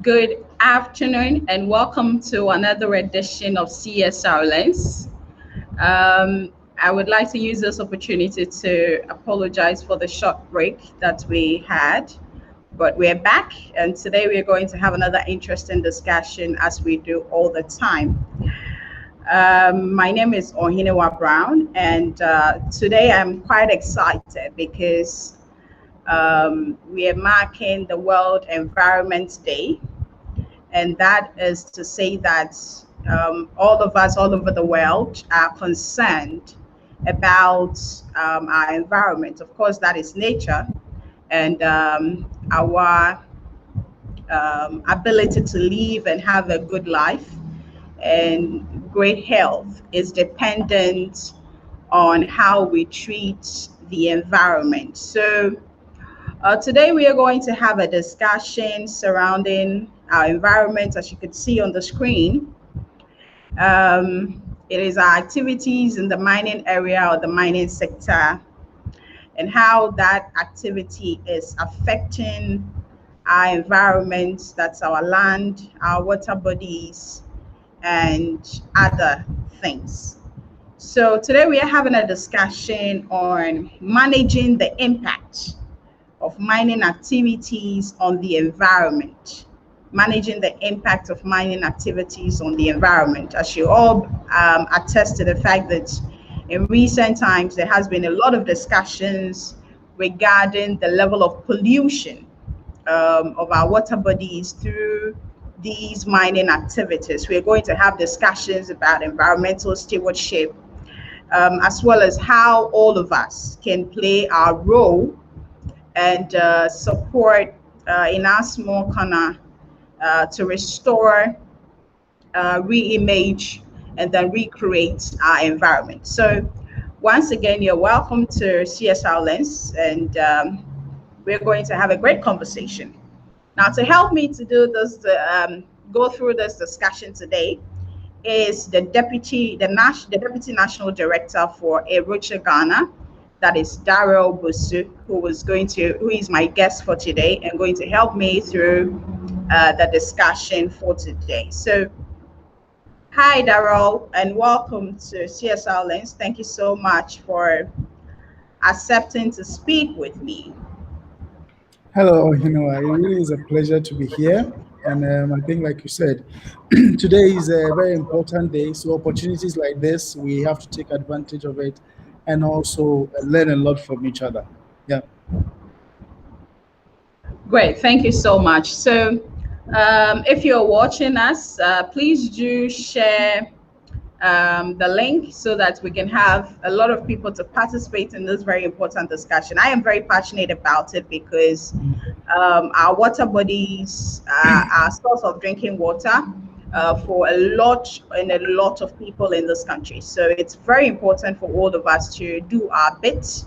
Good afternoon and welcome to another edition of CSR Lens. I would like to use this opportunity to apologize for the short break that we had, but we're back and today we're going to have another interesting discussion as we do all the time. My name is Ohinewa Brown and today I'm quite excited because we are marking the World Environment Day, and that is to say that all of us all over the world are concerned about our environment. Of course, that is nature, and our ability to live and have a good life and great health is dependent on how we treat the environment. So today we are going to have a discussion surrounding our environment, as you can see on the screen. It is our activities in the mining area or the mining sector and how that activity is affecting our environment, that's our land, our water bodies, and other things. So today we are having a discussion on managing the impact of mining activities on the environment, managing the impact of mining activities on the environment. As you all attest to the fact that in recent times, there has been a lot of discussions regarding the level of pollution of our water bodies through these mining activities. We're going to have discussions about environmental stewardship, as well as how all of us can play our role and support in our small corner to restore, re-image, and then recreate our environment. So once again, you're welcome to CSR Lens, and we're going to have a great conversation. Now, to help me to do this, go through this discussion today, is the Deputy National Director for Rocha Ghana, that is Daryl Busu, who is my guest for today and going to help me through the discussion for today. So, hi Daryl, and welcome to CSR Lens. Thank you so much for accepting to speak with me. Hello, it really is a pleasure to be here. And I think, like you said, today is a very important day. So opportunities like this, we have to take advantage of it and also learn a lot from each other. Yeah. Great, thank you so much. So if you're watching us, please do share the link so that we can have a lot of people to participate in this very important discussion. I am very passionate about it because our water bodies are our source of drinking water for a lot of people in this country. So it's very important for all of us to do our bit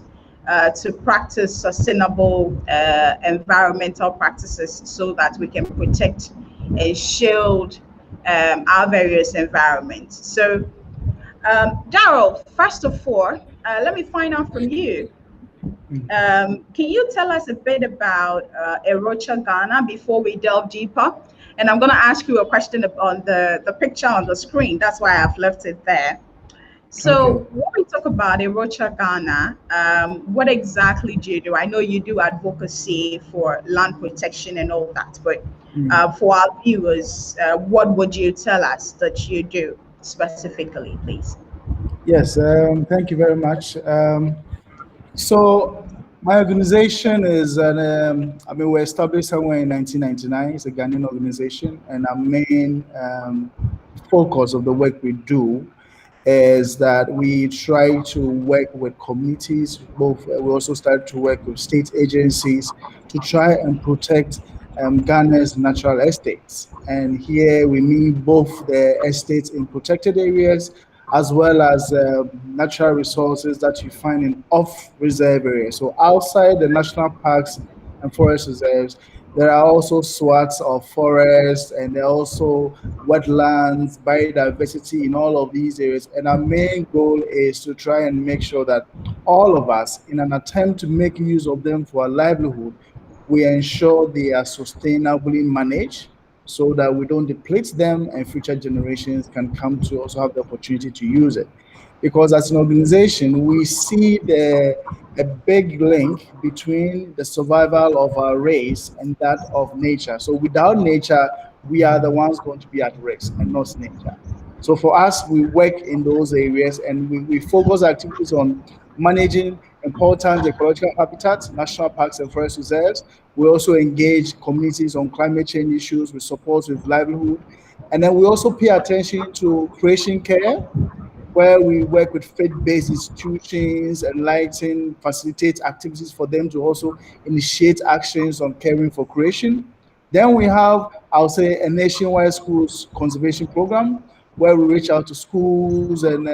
to practice sustainable environmental practices so that we can protect and shield our various environments. So, Daryl, first of all, let me find out from you. Can you tell us a bit about Rocha Ghana before we delve deeper? And I'm going to ask you a question on the picture on the screen. That's why I've left it there. So when we talk about Rocha Ghana, what exactly do you do? I know you do advocacy for land protection and all that, but for our viewers, what would you tell us that you do specifically, please? Yes, thank you very much. So my organization is, we're established somewhere in 1999. It's a Ghanaian organization, and our main focus of the work we do is that we try to work with communities. We also start to work with state agencies to try and protect Ghana's natural estates. And here we mean both the estates in protected areas as well as natural resources that you find in off-reserve areas. So outside the national parks and forest reserves, there are also swaths of forest, and there are also wetlands, biodiversity in all of these areas. And our main goal is to try and make sure that all of us, in an attempt to make use of them for our livelihood, we ensure they are sustainably managed so that we don't deplete them and future generations can come to also have the opportunity to use it. Because as an organization, we see a big link between the survival of our race and that of nature. So without nature, we are the ones going to be at risk and not nature. So for us, we work in those areas and we focus activities on managing important ecological habitats, national parks and forest reserves. We also engage communities on climate change issues with support with livelihood. And then we also pay attention to creation care, where we work with faith-based institutions, enlighten, facilitate activities for them to also initiate actions on caring for creation. Then we have, I'll say, a nationwide schools conservation program where we reach out to schools and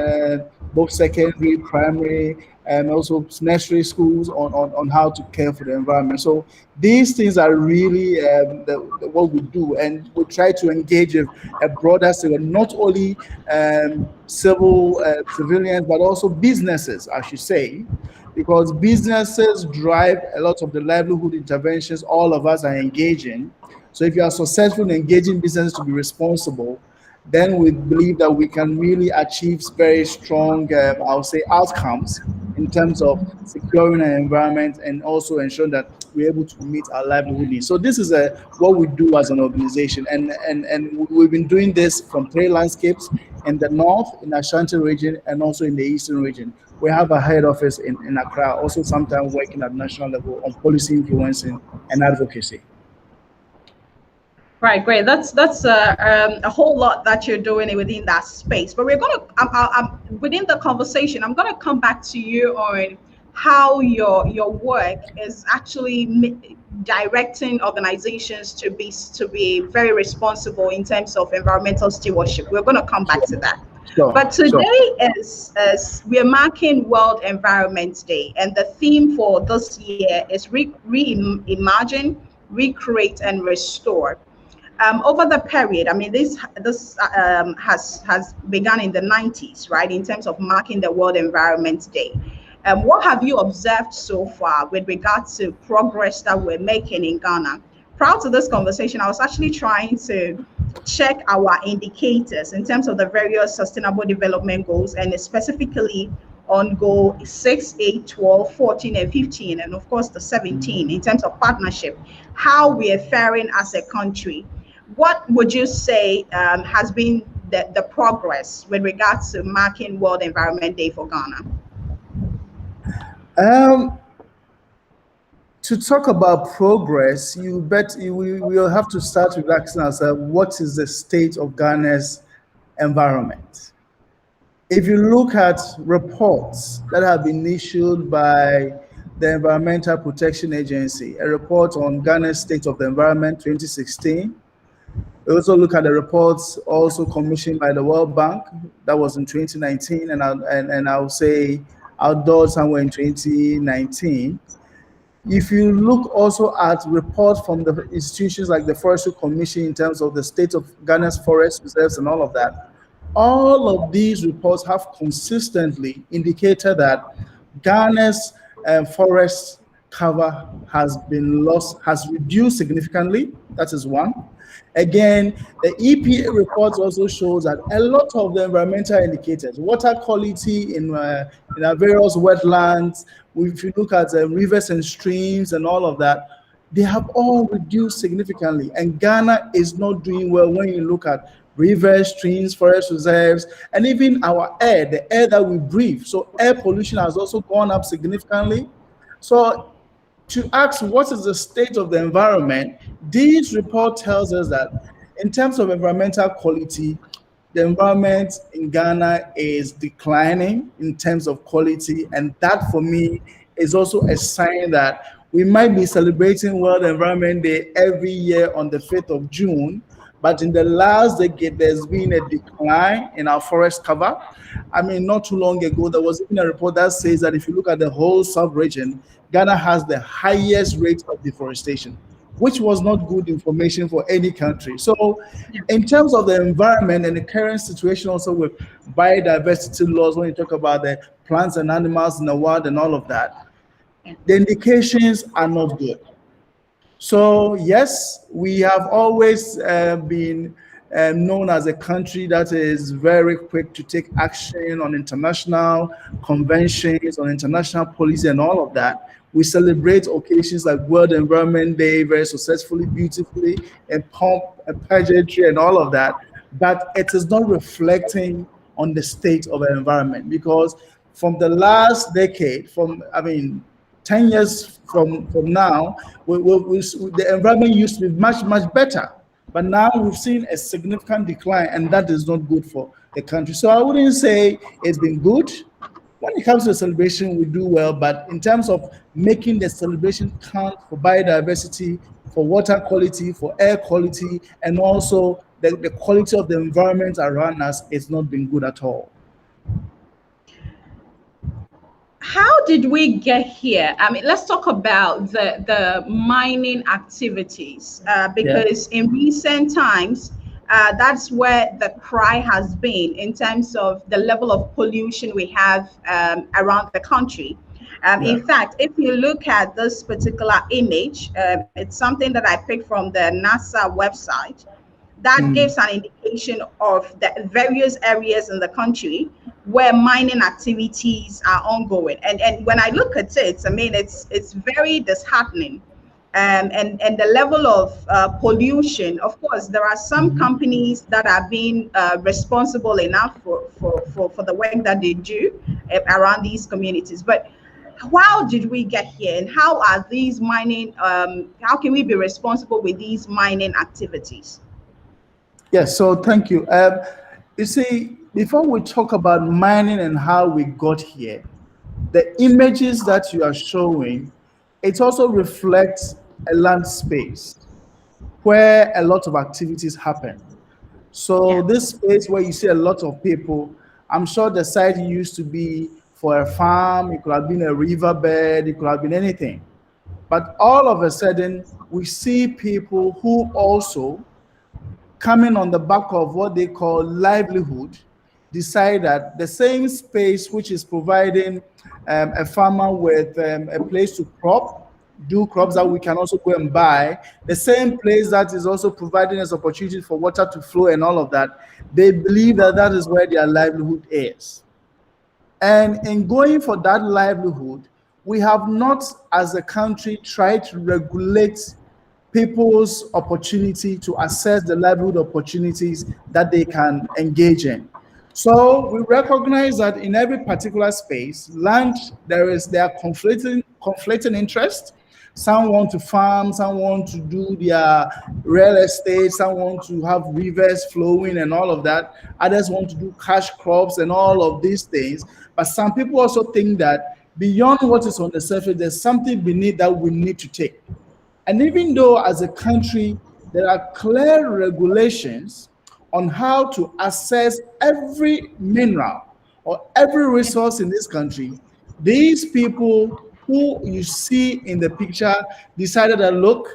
both secondary, primary, and also nursery schools on how to care for the environment. So these things are really what we do, and we try to engage a broader segment, not only civilians, but also businesses, I should say, because businesses drive a lot of the livelihood interventions all of us are engaging. So if you are successful in engaging businesses to be responsible, then we believe that we can really achieve very strong, I'll say, outcomes in terms of securing an environment and also ensuring that we're able to meet our livelihood needs. So this is what we do as an organization, and we've been doing this from 3 landscapes in the north, in Ashanti region, and also in the eastern region. We have a head office in Accra, also sometimes working at national level on policy influencing and advocacy. Right, great. That's a whole lot that you're doing within that space. But we're gonna, within the conversation, I'm gonna come back to you on how your work is actually directing organizations to be very responsible in terms of environmental stewardship. We're gonna come back to that. Sure, But today sure. is we're marking World Environment Day, and the theme for this year is reimagine, recreate, and restore. Over the period, I mean, this has begun in the 90s, right? In terms of marking the World Environment Day, what have you observed so far with regard to progress that we're making in Ghana? Prior to this conversation, I was actually trying to check our indicators in terms of the various sustainable development goals, and specifically on goal 6, 8, 12, 14, and 15, and of course the 17 in terms of partnership, how we are faring as a country. What would you say has been the progress with regards to marking World Environment Day for Ghana? To talk about progress, we will have to start with asking ourselves, what is the state of Ghana's environment? If you look at reports that have been issued by the Environmental Protection Agency, a report on Ghana's state of the environment 2016. We also look at the reports also commissioned by the World Bank, that was in 2019, and I'll say outdoor somewhere in 2019. If you look also at reports from the institutions like the Forestry Commission in terms of the state of Ghana's forest reserves and all of that, all of these reports have consistently indicated that Ghana's forest cover has been lost, has reduced significantly. That is one. Again, the EPA reports also shows that a lot of the environmental indicators, water quality in our various wetlands, if you look at rivers and streams and all of that, they have all reduced significantly. And Ghana is not doing well when you look at rivers, streams, forest reserves, and even our air, the air that we breathe. So air pollution has also gone up significantly. So to ask what is the state of the environment, this report tells us that in terms of environmental quality, the environment in Ghana is declining in terms of quality. And that for me is also a sign that we might be celebrating World Environment Day every year on the 5th of June. But in the last decade, there's been a decline in our forest cover. I mean, not too long ago, there was even a report that says that if you look at the whole sub-region, Ghana has the highest rate of deforestation, which was not good information for any country. So in terms of the environment and the current situation also with biodiversity laws, when you talk about the plants and animals in the world and all of that, the indications are not good. So yes, we have always been known as a country that is very quick to take action on international conventions, on international policy, and all of that. We celebrate occasions like World Environment Day very successfully, beautifully, and pomp and pageantry and all of that. But it is not reflecting on the state of the environment, because from the last decade, from I mean 10 years from now, the environment used to be much, much better. But now we've seen a significant decline, and that is not good for the country. So I wouldn't say it's been good. When it comes to the celebration, we do well, but in terms of making the celebration count for biodiversity, for water quality, for air quality, and also the quality of the environment around us, it's not been good at all. How did we get here? I mean, let's talk about the mining activities, Yeah. because in recent times, that's where the cry has been in terms of the level of pollution we have around the country. Yeah. In fact, if you look at this particular image, it's something that I picked from the NASA website that Mm. gives an indication of the various areas in the country where mining activities are ongoing. And when I look at it, I mean, it's very disheartening. And the level of pollution, of course, there are some Mhm. companies that are being responsible enough for the work that they do around these communities. But how did we get here, and how are these mining, how can we be responsible with these mining activities? Yes, so thank you. You see, before we talk about mining and how we got here, the images that you are showing, it also reflects a land space where a lot of activities happen. So Yeah. this space where you see a lot of people, I'm sure the site used to be for a farm, it could have been a riverbed, it could have been anything. But all of a sudden, we see people who also coming on the back of what they call livelihood, decide that the same space which is providing a farmer with a place to crop, do crops that we can also go and buy, the same place that is also providing us opportunity for water to flow and all of that, they believe that that is where their livelihood is. And in going for that livelihood, we have not, as a country, tried to regulate people's opportunity to access the livelihood opportunities that they can engage in. So we recognize that in every particular space, land there are conflicting interests. Some want to farm, some want to do their real estate, some want to have rivers flowing and all of that. Others want to do cash crops and all of these things. But some people also think that beyond what is on the surface, there's something beneath that we need to take. And even though as a country, there are clear regulations on how to access every mineral or every resource in this country, these people who you see in the picture decided that, look,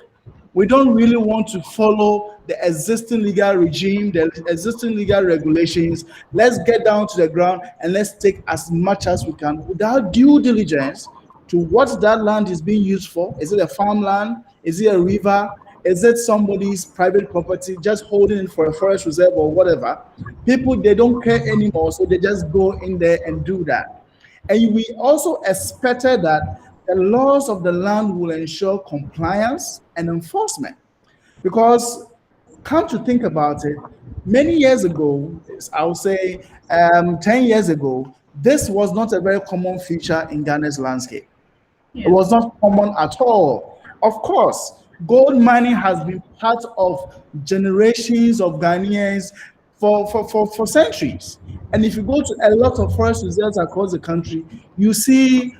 we don't really want to follow the existing legal regime, the existing legal regulations. Let's get down to the ground and let's take as much as we can without due diligence to what that land is being used for. Is it a farmland? Is it a river? Is it somebody's private property, just holding it for a forest reserve or whatever? People, they don't care anymore, so they just go in there and do that. And we also expected that the laws of the land will ensure compliance and enforcement. Because come to think about it, many years ago, I would say 10 years ago, this was not a very common feature in Ghana's landscape. It Yeah. was not common at all. Of course, gold mining has been part of generations of Ghanaians for centuries. And if you go to a lot of forest reserves across the country, you see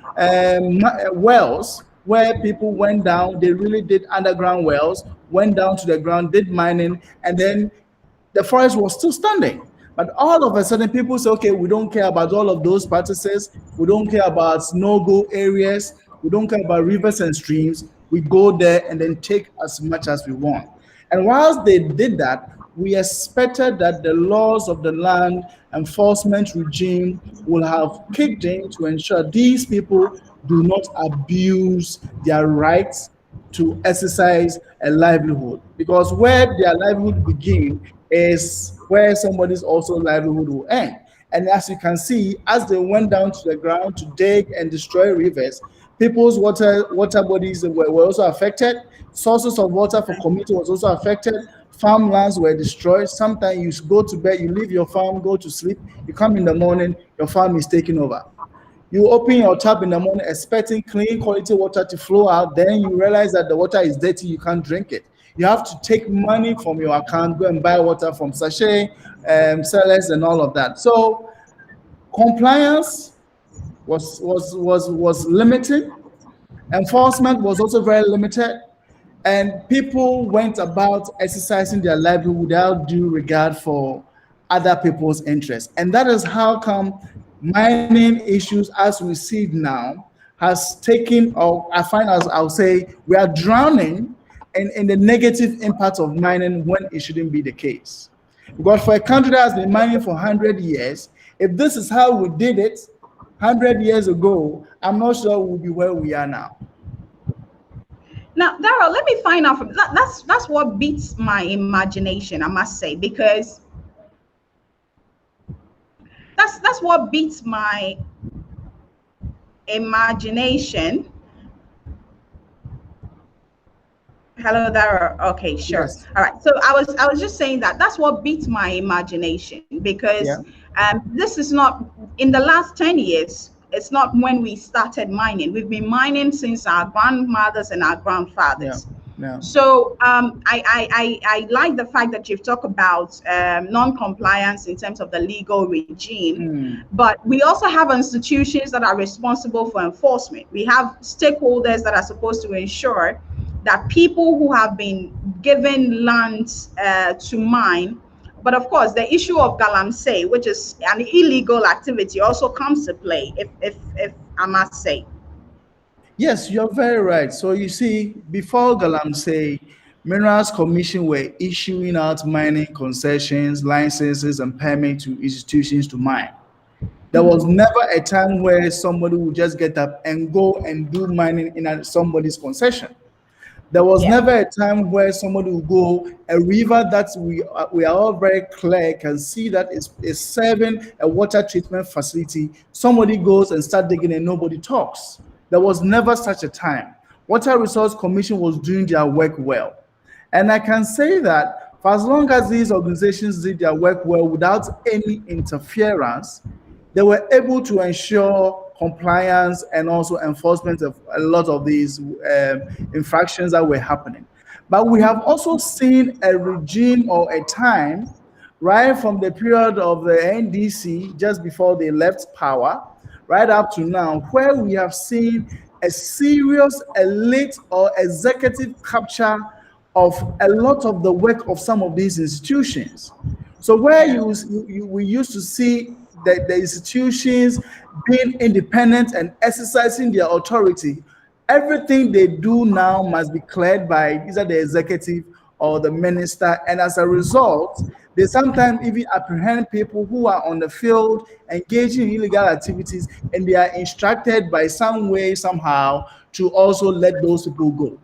wells where people went down, they really did underground wells, went down to the ground, did mining, and then the forest was still standing. But all of a sudden, people say, okay, we don't care about all of those practices. We don't care about no-go areas. We don't care about rivers and streams. We go there and then take as much as we want. And whilst they did that, we expected that the laws of the land enforcement regime will have kicked in to ensure these people do not abuse their rights to exercise a livelihood, because where their livelihood begin is where somebody's also livelihood will end. And as you can see, as they went down to the ground to dig and destroy rivers, people's water bodies were also affected. Sources of water for community was also affected. Farmlands were destroyed. Sometimes you go to bed, you leave your farm, go to sleep, you come in the morning, your farm is taken over. You open your tap in the morning expecting clean quality water to flow out, then you realize that the water is dirty, you can't drink it. You have to take money from your account, go and buy water from sachet sellers and all of that. So compliance was limited. Enforcement was also very limited, and people went about exercising their livelihood without due regard for other people's interests. And that is how come mining issues as we see it now has taken, or I find, as I'll say, we are drowning in the negative impact of mining when it shouldn't be the case. Because for a country that has been mining for 100 years, if this is how we did it 100 years ago, I'm not sure we'll be where we are now. Now, Daryl, let me find out from that's what beats my imagination, I must say, because that's what beats my imagination. Hello, Daryl. Okay, sure. Yes. All right. So I was just saying that that's what beats my imagination, because Yeah. this is not in the last 10 years. It's not when we started mining. We've been mining since our grandmothers and our grandfathers. Yeah. So I like the fact that you've talked about non-compliance in terms of the legal regime, but we also have institutions that are responsible for enforcement. We have stakeholders that are supposed to ensure that people who have been given lands to mine. But of course, the issue of galamsey, which is an illegal activity, also comes to play, if I must say. Yes, you're very right. So you see, before Galamsey, Minerals Commission were issuing out mining concessions, licenses, and permits to institutions to mine. There was never a time where somebody would just get up and go and do mining in somebody's concession. There was Yeah. never a time where somebody will go a river that we are all very clear can see that is serving a water treatment facility. Somebody goes and start digging and nobody talks. There was never such a time. Water Resource Commission was doing their work well, and I can say that for as long as these organizations did their work well without any interference, they were able to ensure compliance and also enforcement of a lot of these infractions that were happening. But we have also seen a regime or a time, right from the period of the NDC, just before they left power, right up to now, where we have seen a serious elite or executive capture of a lot of the work of some of these institutions. So where we used to see the institutions being independent and exercising their authority, everything they do now must be cleared by either the executive or the minister. And as a result, they sometimes even apprehend people who are on the field engaging in illegal activities, and they are instructed by some way, somehow, to also let those people go.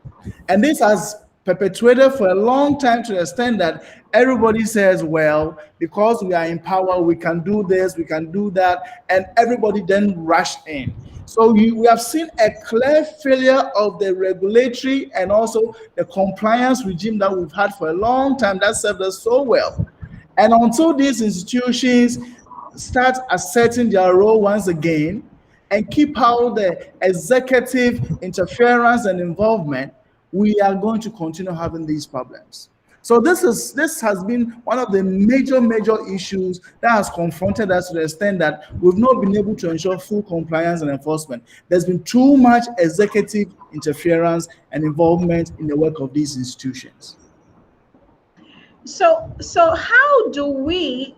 And this has perpetuated for a long time to the extent that everybody says, well, because we are in power, we can do this, we can do that, and everybody then rushed in. So we have seen a clear failure of the regulatory and also the compliance regime that we've had for a long time that served us so well. And until these institutions start asserting their role once again and keep out the executive interference and involvement, we are going to continue having these problems. So this has been one of the major issues that has confronted us to the extent that we've not been able to ensure full compliance and enforcement. There's been too much executive interference and involvement in the work of these institutions. So how do we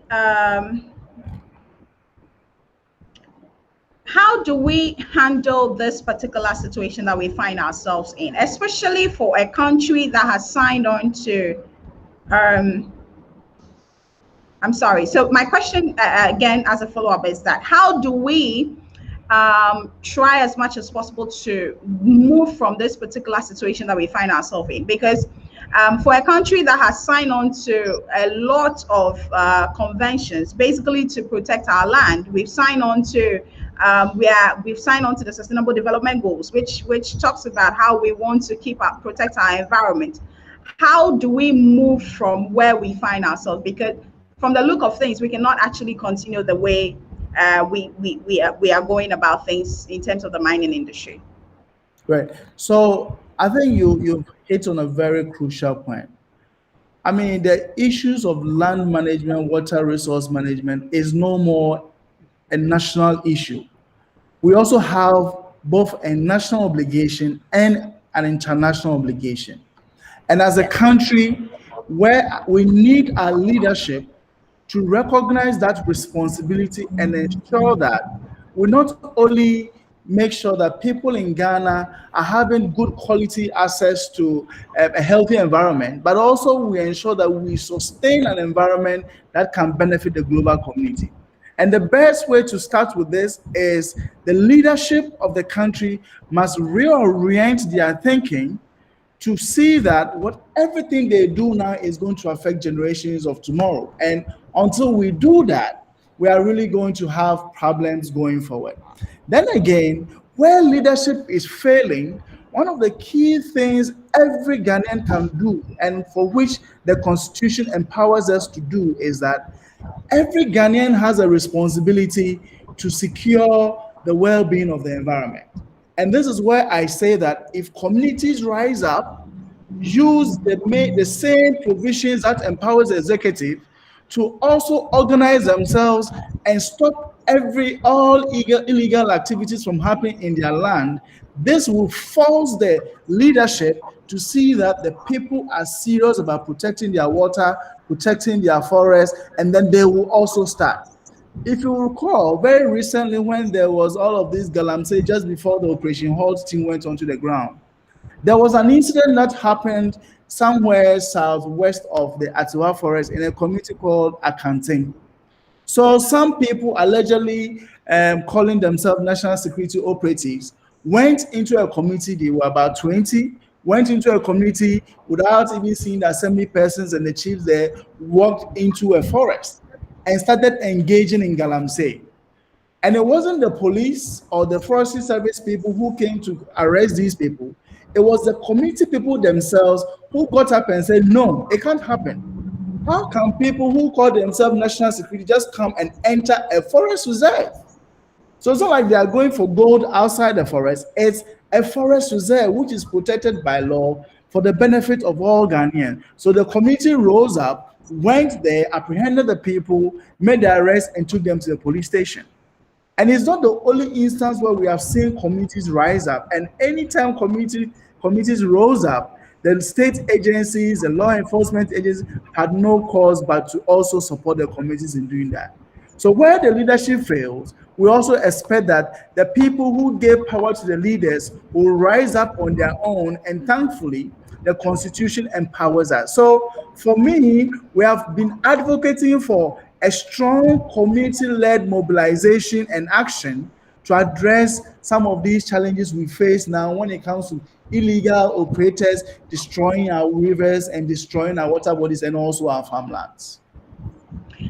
handle this particular situation that we find ourselves in, especially for a country that has signed on to I'm sorry. So my question again, as a follow-up, is that how do we try as much as possible to move from this particular situation that we find ourselves in. Because for a country that has signed on to a lot of conventions, basically to protect our land, we've signed on to we've signed on to the Sustainable Development Goals, which talks about how we want to protect our environment. How do we move from where we find ourselves? Because from the look of things, we cannot actually continue the way we are going about things in terms of the mining industry. Right. So I think you've hit on a very crucial point. I mean, the issues of land management, water resource management is no more a national issue. We also have both a national obligation and an international obligation. And as a Yes. country, where we need our leadership to recognize that responsibility and ensure that we not only make sure that people in Ghana are having good quality access to a healthy environment, but also we ensure that we sustain an environment that can benefit the global community. And the best way to start with this is the leadership of the country must reorient their thinking to see that what everything they do now is going to affect generations of tomorrow. And until we do that, we are really going to have problems going forward. Then again, where leadership is failing, one of the key things every Ghanaian can do, and for which the Constitution empowers us to do, is that every Ghanaian has a responsibility to secure the well being of the environment. And this is where I say that if communities rise up, use the same provisions that empowers the executive to also organize themselves and stop all illegal activities from happening in their land, this will force the leadership to see that the people are serious about protecting their water, protecting their forests, and then they will also start. If you recall, very recently when there was all of this galamsey just before the Operation Halt team went onto the ground, there was an incident that happened somewhere southwest of the Atiwa Forest in a community called Akanting. So some people allegedly calling themselves national security operatives went into a community, they were about 20, went into a community without even seeing the assembly persons and the chiefs there, walked into a forest and started engaging in galamsey. And it wasn't the police or the forestry service people who came to arrest these people. It was the community people themselves who got up and said, no, it can't happen. How can people who call themselves national security just come and enter a forest reserve? So it's not like they are going for gold outside the forest. It's a forest reserve which is protected by law for the benefit of all Ghanaians. So the community rose up, went there, apprehended the people, made the arrest, and took them to the police station. And it's not the only instance where we have seen communities rise up. And anytime communities rose up, the state agencies, the law enforcement agencies had no cause but to also support the communities in doing that. So where the leadership fails, we also expect that the people who gave power to the leaders will rise up on their own, and thankfully, the Constitution empowers us. So for me, we have been advocating for a strong community-led mobilization and action to address some of these challenges we face now when it comes to illegal operators destroying our rivers and destroying our water bodies and also our farmlands.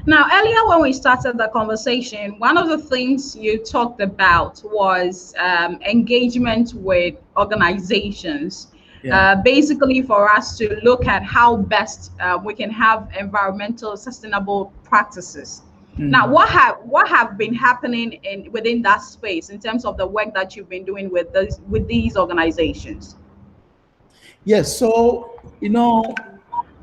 Now, earlier when we started the conversation, one of the things you talked about was engagement with organizations. Yeah. Basically for us to look at how best we can have environmental sustainable practices. Now, what have been happening within that space in terms of the work that you've been doing with these organizations? Yes, so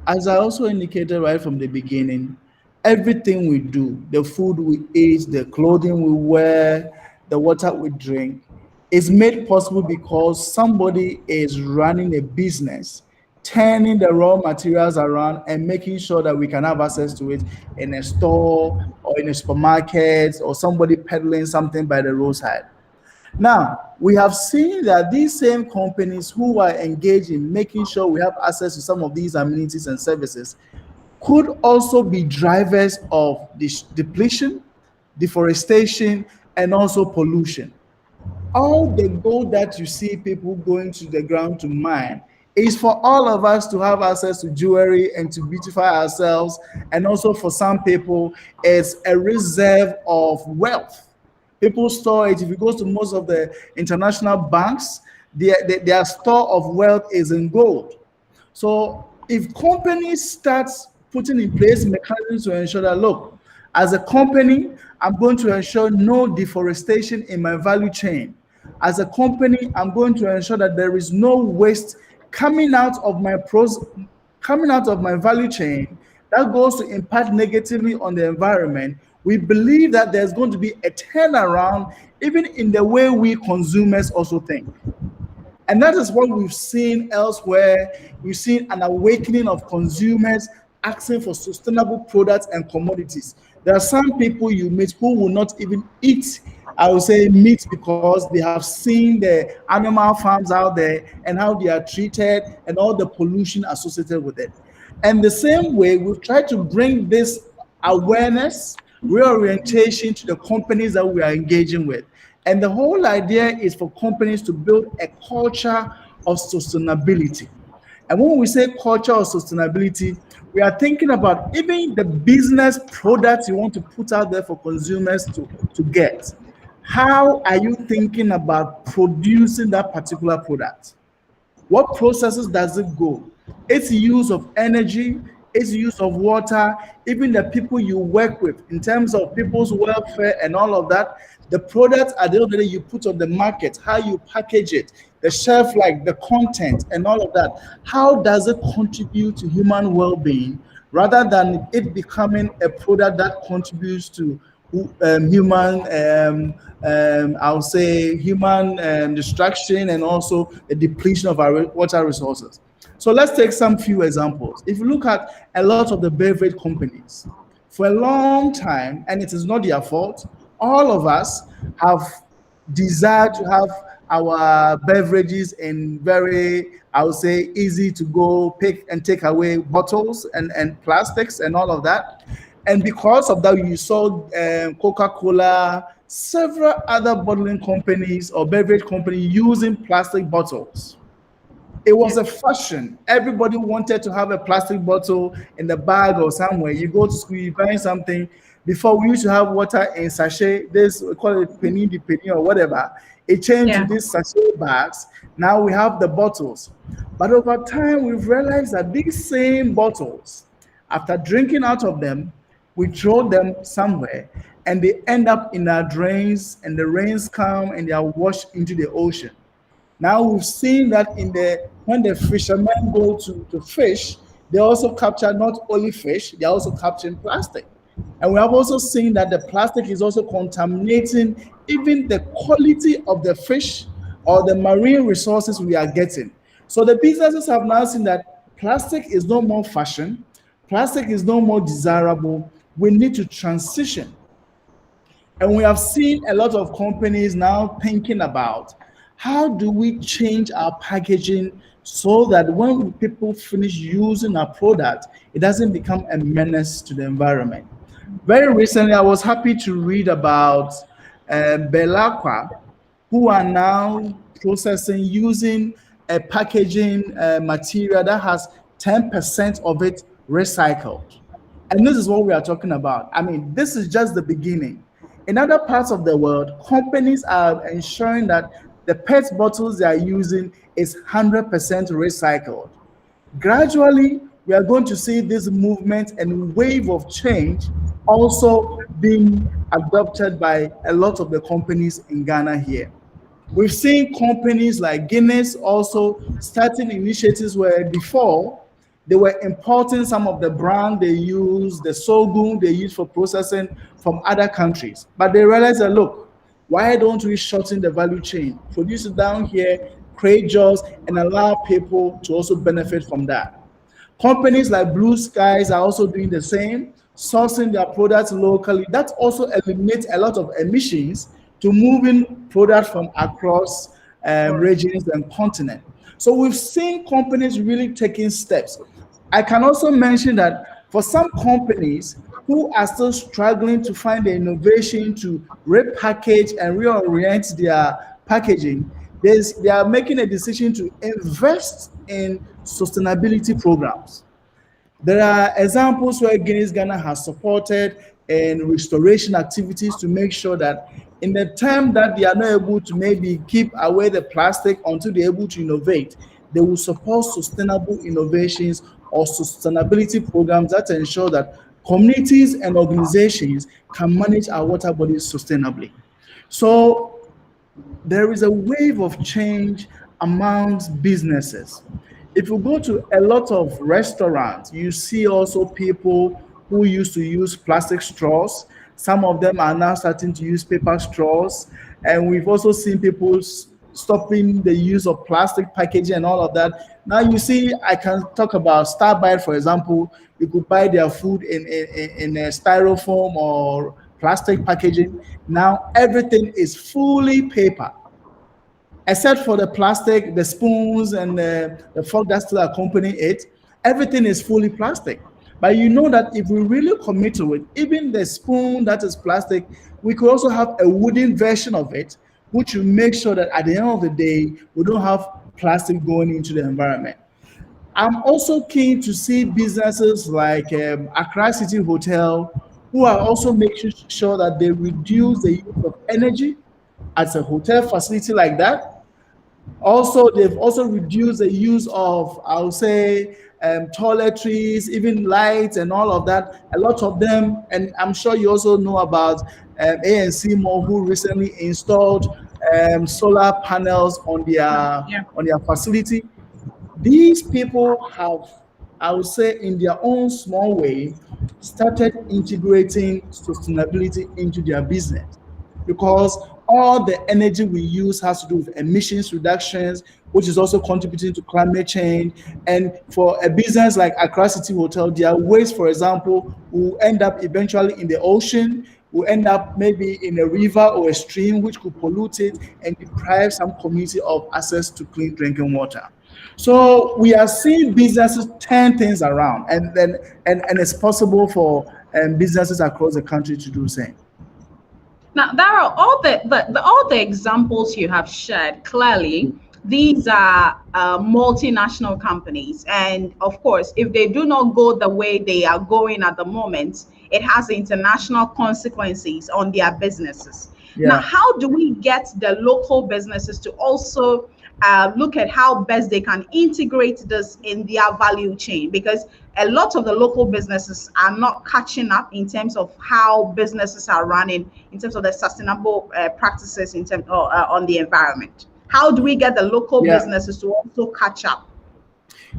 as I also indicated right from the beginning, everything we do, the food we eat, the clothing we wear, the water we drink, is made possible because somebody is running a business, turning the raw materials around and making sure that we can have access to it in a store or in a supermarket or somebody peddling something by the roadside. Now, we have seen that these same companies who are engaged in making sure we have access to some of these amenities and services could also be drivers of depletion, deforestation, and also pollution. all the gold that you see people going to the ground to mine is for all of us to have access to jewelry and to beautify ourselves. And also for some people, it's a reserve of wealth. People store it. If you go to most of the international banks, their store of wealth is in gold. So if companies start putting in place mechanisms to ensure that, look, as a company, I'm going to ensure no deforestation in my value chain. As a company, I'm going to ensure that there is no waste coming out of coming out of my value chain that goes to impact negatively on the environment. We believe that there's going to be a turnaround even in the way we consumers also think. And that is what we've seen elsewhere. We've seen an awakening of consumers asking for sustainable products and commodities. There are some people you meet who will not even eat, I would say, meat because they have seen the animal farms out there and how they are treated and all the pollution associated with it. And the same way, we've tried to bring this awareness, reorientation to the companies that we are engaging with. And the whole idea is for companies to build a culture of sustainability. And when we say culture of sustainability, we are thinking about even the business products you want to put out there for consumers to get. How are you thinking about producing that particular product? What processes does it go? Its use of energy, its use of water, even the people you work with in terms of people's welfare and all of that. The products at the end of the day you put on the market, how you package it, the shelf life, the content, and all of that. How does it contribute to human well-being rather than it becoming a product that contributes to human, I'll say, human destruction and also the depletion of our water resources. So let's take some few examples. If you look at a lot of the beverage companies, for a long time, and it is not their fault, all of us have desired to have our beverages in very, I would say, easy to go pick and take away bottles and plastics and all of that. And because of that, you saw Coca-Cola, several other bottling companies or beverage companies using plastic bottles. It was a fashion. Everybody wanted to have a plastic bottle in the bag or somewhere. You go to school, you buy something. Before we used to have water in sachet, this we call it penny de penny or whatever. It changed to Yeah. these sachet bags. Now we have the bottles. But over time, we've realized that these same bottles, after drinking out of them, we throw them somewhere and they end up in our drains, and the rains come and they are washed into the ocean. Now we've seen that in the when the fishermen go to fish, they also capture not only fish, they are also capturing plastic. And we have also seen that the plastic is also contaminating even the quality of the fish or the marine resources we are getting. So the businesses have now seen that plastic is no more fashion, plastic is no more desirable. We need to transition. And we have seen a lot of companies now thinking about how do we change our packaging so that when people finish using our product, it doesn't become a menace to the environment. Very recently, I was happy to read about Belacqua, who are now processing using a packaging material that has 10% of it recycled. And this is what we are talking about. I mean, this is just the beginning. In other parts of the world, companies are ensuring that the PET bottles they are using is 100% recycled. Gradually, we are going to see this movement and wave of change also being adopted by a lot of the companies in Ghana here. We've seen companies like Guinness also starting initiatives where before they were importing some of the brand they use, the sorghum they use for processing from other countries. But they realized that, look, why don't we shorten the value chain, produce it down here, create jobs, and allow people to also benefit from that? Companies like Blue Skies are also doing the same, sourcing their products locally. That also eliminates a lot of emissions to moving products from across regions and continents. So we've seen companies really taking steps. I can also mention that for some companies who are still struggling to find the innovation to repackage and reorient their packaging, they are making a decision to invest in sustainability programs. There are examples where Guinness Ghana has supported in restoration activities to make sure that in the time that they are not able to maybe keep away the plastic until they're able to innovate, they will support sustainable innovations or sustainability programs that ensure that communities and organizations can manage our water bodies sustainably. So there is a wave of change amongst businesses. If you go to a lot of restaurants, you see also people who used to use plastic straws. Some of them are now starting to use paper straws. And we've also seen people stopping the use of plastic packaging and all of that. Now you see, I can talk about Starbucks, for example. You could buy their food in a styrofoam or plastic packaging. Now everything is fully paper except for the plastic, the spoons, and the fork that still accompany it. Everything is fully plastic. But you know that if we really commit to it, even the spoon that is plastic, we could also have a wooden version of it, which will make sure that at the end of the day, we don't have plastic going into the environment. I'm also keen to see businesses like Accra City Hotel, who are also making sure that they reduce the use of energy as a hotel facility like that. Also, they've also reduced the use of, I would say, toiletries, even lights and all of that. A lot of them, and I'm sure you also know about ANC Mall, who recently installed solar panels Yeah. on their facility. These people have, I would say, in their own small way, started integrating sustainability into their business because all the energy we use has to do with emissions reductions, which is also contributing to climate change. And for a business like Accra City Hotel, their waste, for example, will end up eventually in the ocean, will end up maybe in a river or a stream, which could pollute it and deprive some community of access to clean drinking water. So we are seeing businesses turn things around, and then and it's possible for businesses across the country to do the same. Now, there are all the examples you have shared. Clearly, these are multinational companies, and of course, if they do not go the way they are going at the moment, it has international consequences on their businesses. Now, Yeah. how do we get the local businesses to also look at how best they can integrate this in their value chain? Because a lot of the local businesses are not catching up in terms of how businesses are running, in terms of the sustainable practices in terms on the environment. How do we get the local Yeah. businesses to also catch up?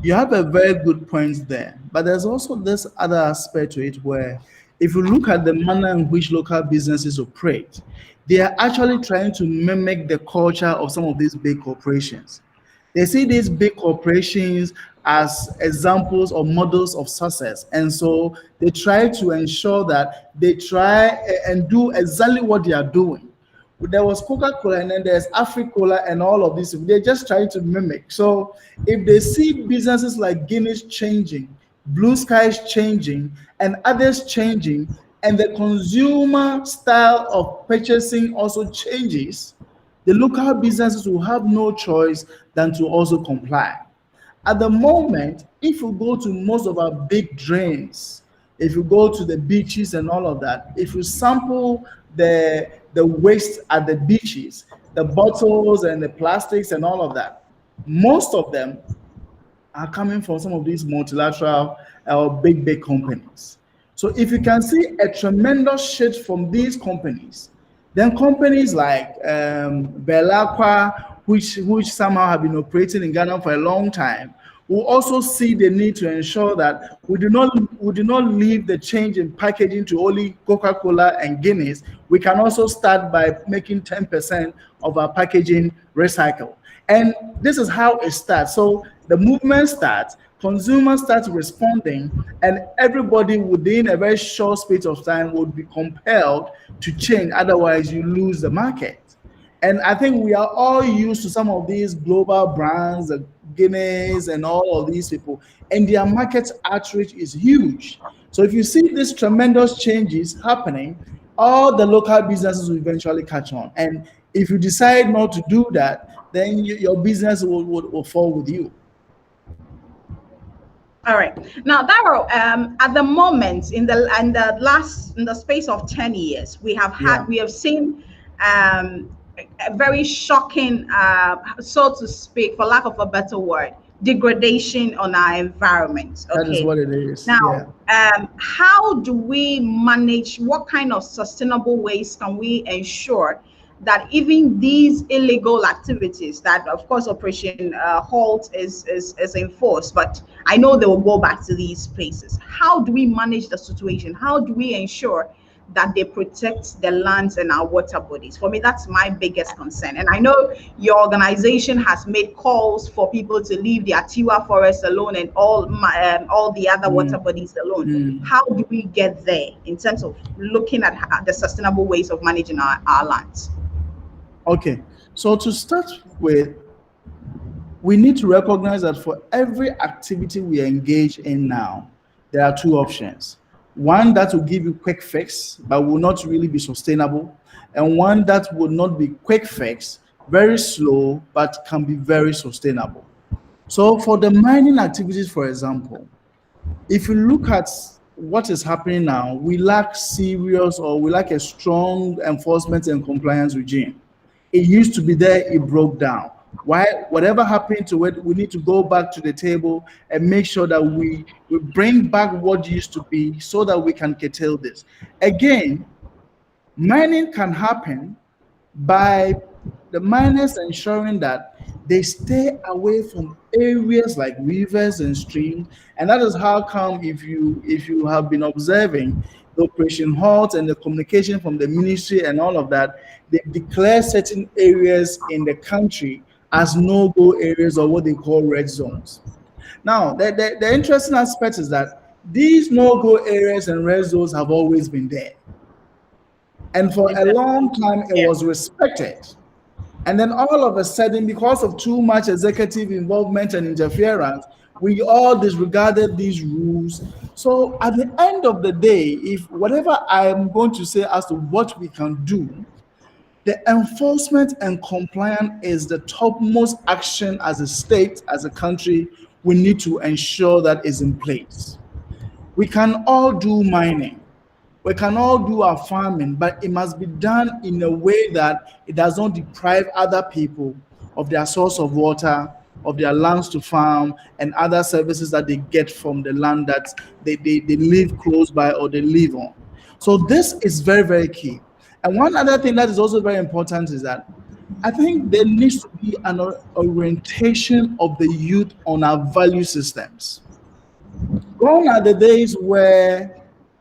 You have a very good point there, but there's also this other aspect to it where if you look at the manner in which local businesses operate, they are actually trying to mimic the culture of some of these big corporations. They see these big corporations as examples or models of success. And so they try to ensure that they try and do exactly what they are doing. There was Coca-Cola and then there's Africola and all of this. They're just trying to mimic. So if they see businesses like Guinness changing, Blue Skies changing, and others changing, and the consumer style of purchasing also changes, the local businesses will have no choice than to also comply. At the moment, if you go to most of our big drains, if you go to the beaches and all of that, if you sample the waste at the beaches, the bottles and the plastics and all of that, most of them are coming from some of these multilateral or big companies. So if you can see a tremendous shift from these companies, then companies like Belacqua, which somehow have been operating in Ghana for a long time, will also see the need to ensure that we do not leave the change in packaging to only Coca-Cola and Guinness. We can also start by making 10% of our packaging recycled. And this is how it starts. So the movement starts, consumers start responding, and everybody within a very short space of time would be compelled to change. Otherwise, you lose the market. And I think we are all used to some of these global brands, the Guinness and all of these people, and their market outreach is huge. So if you see these tremendous changes happening, all the local businesses will eventually catch on. And If you decide not to do that, then your business will fall with you. All right. Now, Daryl, at the moment, in the space of 10 years, Yeah, we have seen a very shocking, so to speak, for lack of a better word, degradation on our environment. that is Okay. what it is. Yeah. Now, how do we manage? What kind of sustainable ways can we ensure that even these illegal activities, that of course Operation Halt is enforced, but I know they will go back to these places. How do we manage the situation? How do we ensure that they protect the lands and our water bodies? For me, that's my biggest concern. And I know your organization has made calls for people to leave the Atiwa forest alone and all the other water Mm, bodies alone. mm. How do we get there in terms of looking at the sustainable ways of managing our lands? Okay. So to start with, we need to recognize that for every activity we engage in now, there are two options. One that will give you quick fix, but will not really be sustainable, and one that will not be quick fix, very slow, but can be very sustainable. So for the mining activities, for example, if you look at what is happening now, we lack serious or we lack a strong enforcement and compliance regime. It used to be there, it broke down. Why? Whatever happened to it, we need to go back to the table and make sure that we bring back what used to be so that we can curtail this. Again, mining can happen by the miners ensuring that they stay away from areas like rivers and streams, and that is how come if you have been observing the Operation Halt and the communication from the ministry and all of that, they declare certain areas in the country as no-go areas or what they call red zones. Now, the interesting aspect is that these no-go areas and red zones have always been there, and for a long time it Yeah. was respected. And then all of a sudden, because of too much executive involvement and interference, we all disregarded these rules. So at the end of the day, if whatever I am going to say as to what we can do, the enforcement and compliance is the topmost action as a state, as a country, we need to ensure that is in place. We can all do mining. We can all do our farming, but it must be done in a way that it does not deprive other people of their source of water, of their lands to farm, and other services that they get from the land that they live close by or they live on. So this is very, very key. And one other thing that is also very important is that I think there needs to be an orientation of the youth on our value systems. Gone are the days where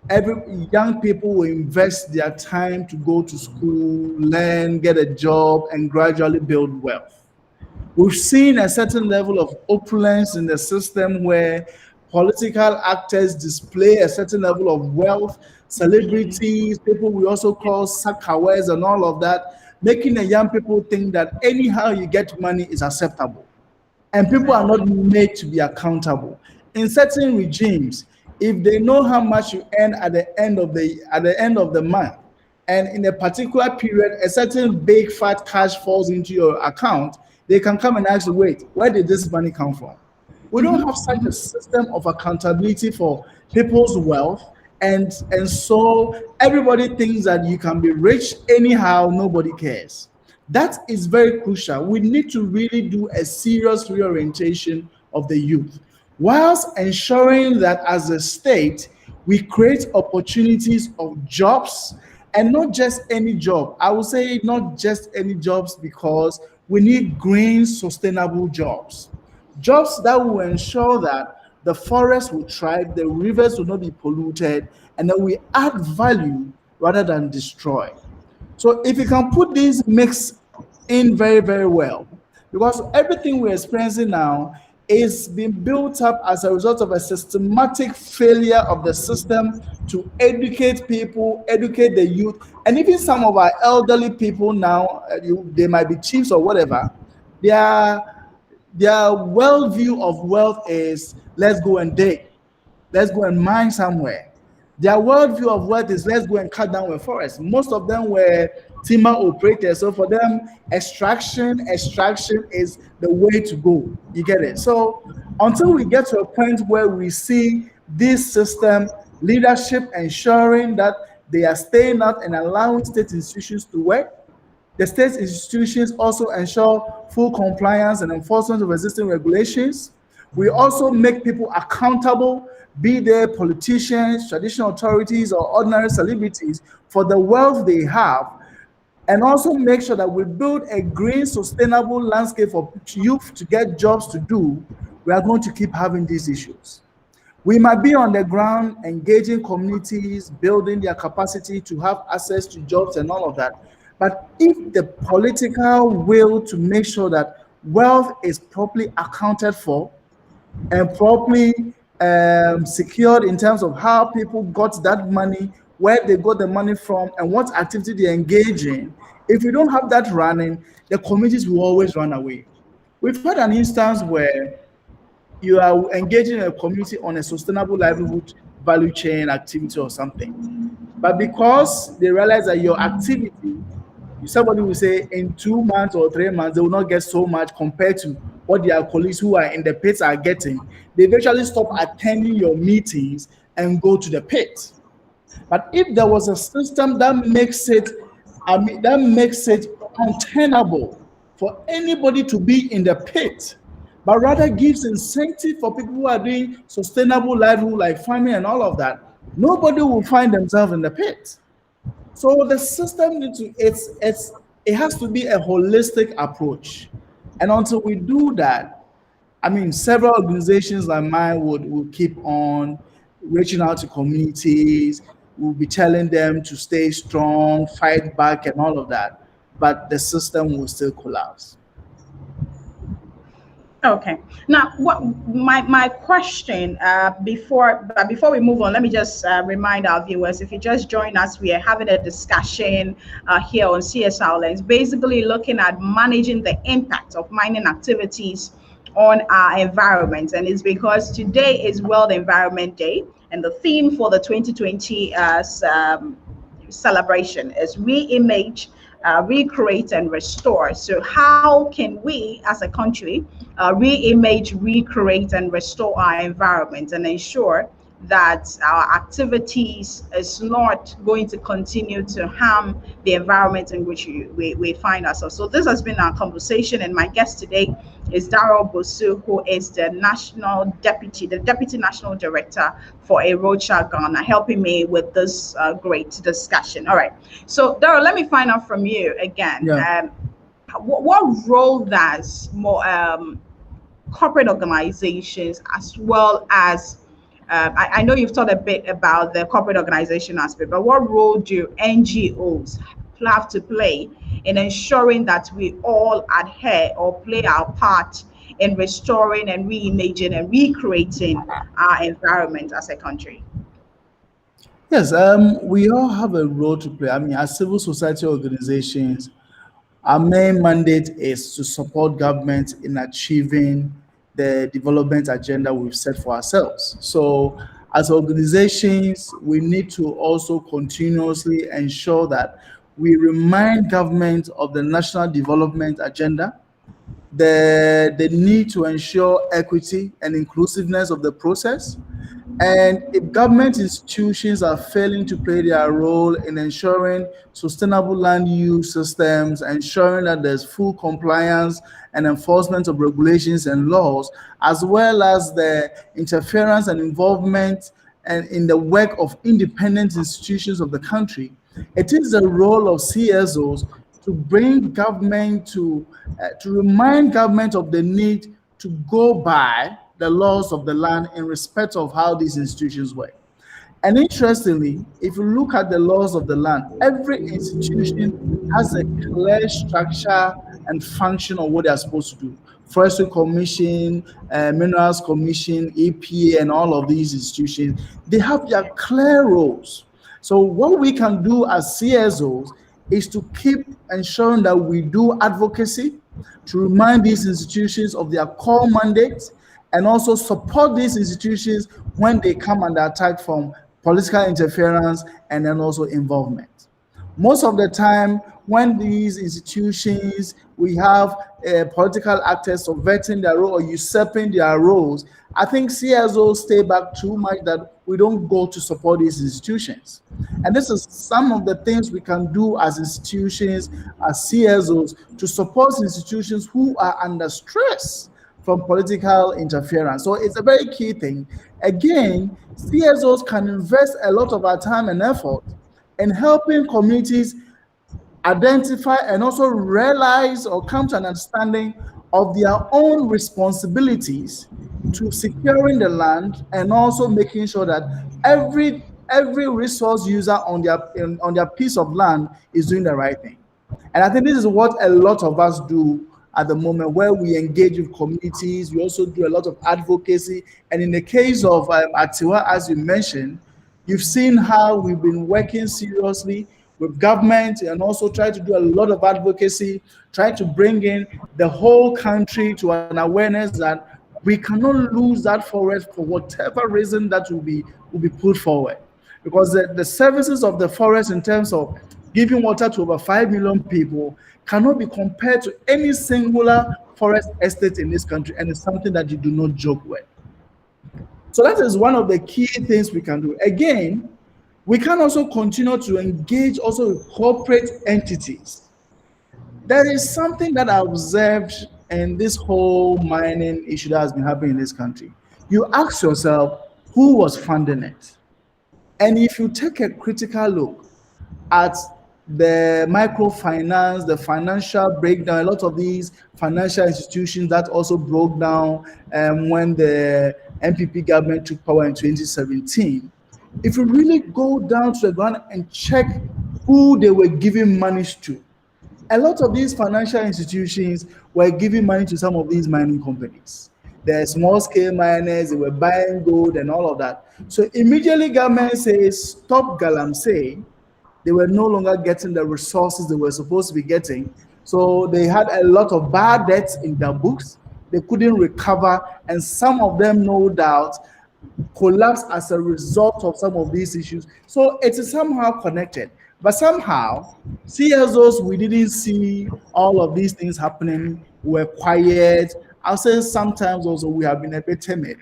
every young people will invest their time to go to school, learn, get a job, and gradually build wealth. We've seen a certain level of opulence in the system where political actors display a certain level of wealth, celebrities, people we also call sakawers and all of that, making the young people think that anyhow you get money is acceptable, and people are not made to be accountable. In certain regimes, if they know how much you earn at the end of the month, and in a particular period, a certain big fat cash falls into your account, they can come and ask you, wait, where did this money come from? We don't have such a system of accountability for people's wealth, and so everybody thinks that you can be rich anyhow, nobody cares. That is very crucial. We need to really do a serious reorientation of the youth, whilst ensuring that as a state we create opportunities of jobs, and not just any job. I would say not just any jobs, because we need green sustainable jobs. Jobs that will ensure that the forest will thrive, the rivers will not be polluted, and that we add value rather than destroy. So if you can put these mix in very, very well, because everything we're experiencing now is being built up as a result of a systematic failure of the system to educate people, educate the youth, and even some of our elderly people now, they might be chiefs or whatever, their their worldview of wealth is let's go and dig, let's go and mine somewhere. Their worldview of wealth is let's go and cut down a forest. Most of them were timber operators. So for them, extraction is the way to go. You get it? So until we get to a point where we see this system, leadership ensuring that they are staying out and allowing state institutions to work, the state institutions also ensure full compliance and enforcement of existing regulations. We also make people accountable, be they politicians, traditional authorities, or ordinary celebrities, for the wealth they have, and also make sure that we build a green, sustainable landscape for youth to get jobs to do. We are going to keep having these issues. We might be on the ground engaging communities, building their capacity to have access to jobs and all of that. But if the political will to make sure that wealth is properly accounted for and properly secured in terms of how people got that money, where they got the money from, and what activity they engage in, if we don't have that running, the communities will always run away. We've had an instance where you are engaging a community on a sustainable livelihood value chain activity or something. But because they realize that your activity, somebody will say in 2 months or 3 months, they will not get so much compared to what their colleagues who are in the pits are getting. They eventually stop attending your meetings and go to the pit. But if there was a system that makes it, untenable for anybody to be in the pit, but rather gives incentive for people who are doing sustainable livelihood like farming and all of that, nobody will find themselves in the pit. So the system needs to, it has to be a holistic approach. And until we do that, I mean, several organizations like mine will keep on reaching out to communities. We'll be telling them to stay strong, fight back, and all of that. But the system will still collapse. Okay. Now, what my question before we move on, let me just remind our viewers: if you just join us, we are having a discussion here on CSR Lens, basically looking at managing the impact of mining activities on our environment, and it's because today is World Environment Day, and the theme for the 2020 celebration is reimage, recreate, and restore. So how can we as a country reimage, recreate, and restore our environment and ensure that our activities is not going to continue to harm the environment in which we find ourselves? So this has been our conversation, and my guest today is Daryl Bosu, who is the Deputy National Director for Rocha, Ghana, helping me with this great discussion. All right. So Daryl, let me find out from you again. Yeah. What role does more corporate organizations, as well as I know you've talked a bit about the corporate organization aspect, but what role do NGOs have to play in ensuring that we all adhere or play our part in restoring and reimaging and recreating our environment as a country? Yes, we all have a role to play. I mean, as civil society organizations, our main mandate is to support government in achieving the development agenda we've set for ourselves. So, as organizations, we need to also continuously ensure that we remind government of the national development agenda, the need to ensure equity and inclusiveness of the process. And if government institutions are failing to play their role in ensuring sustainable land use systems, ensuring that there's full compliance and enforcement of regulations and laws, as well as the interference and involvement and in the work of independent institutions of the country, it is the role of CSOs to bring government to remind government of the need to go by the laws of the land in respect of how these institutions work. And interestingly, if you look at the laws of the land, every institution has a clear structure and function of what they're supposed to do. Forestry Commission, Minerals Commission, EPA, and all of these institutions, they have their clear roles. So what we can do as CSOs is to keep ensuring that we do advocacy, to remind these institutions of their core mandates, and also support these institutions when they come under attack from political interference, and then also involvement. Most of the time, when these institutions, we have political actors subverting their role or usurping their roles, I think CSOs stay back too much that we don't go to support these institutions. And this is some of the things we can do as institutions, as CSOs, to support institutions who are under stress from political interference. So it's a very key thing. Again, CSOs can invest a lot of our time and effort in helping communities identify and also realize or come to an understanding of their own responsibilities to securing the land and also making sure that every resource user on their piece of land is doing the right thing. And I think this is what a lot of us do at the moment, where we engage with communities. We also do a lot of advocacy. And in the case of Atiwa, as you mentioned, you've seen how we've been working seriously with government and also try to do a lot of advocacy, try to bring in the whole country to an awareness that we cannot lose that forest for whatever reason that will be put forward. Because the services of the forest in terms of giving water to over 5 million people cannot be compared to any singular forest estate in this country, and it's something that you do not joke with. So that is one of the key things we can do. Again, we can also continue to engage also with corporate entities. There is something that I observed in this whole mining issue that has been happening in this country. You ask yourself, who was funding it? And if you take a critical look at the microfinance, the financial breakdown, a lot of these financial institutions that also broke down when the NPP government took power in 2017. If you really go down to the ground and check who they were giving money to, a lot of these financial institutions were giving money to some of these mining companies. The small scale miners, they were buying gold and all of that. So immediately government says, stop galamsey. They were no longer getting the resources they were supposed to be getting. So they had a lot of bad debts in their books. They couldn't recover. And some of them, no doubt, collapsed as a result of some of these issues. So it is somehow connected. But somehow, CSOs, we didn't see all of these things happening. We were quiet. I'll say sometimes also we have been a bit timid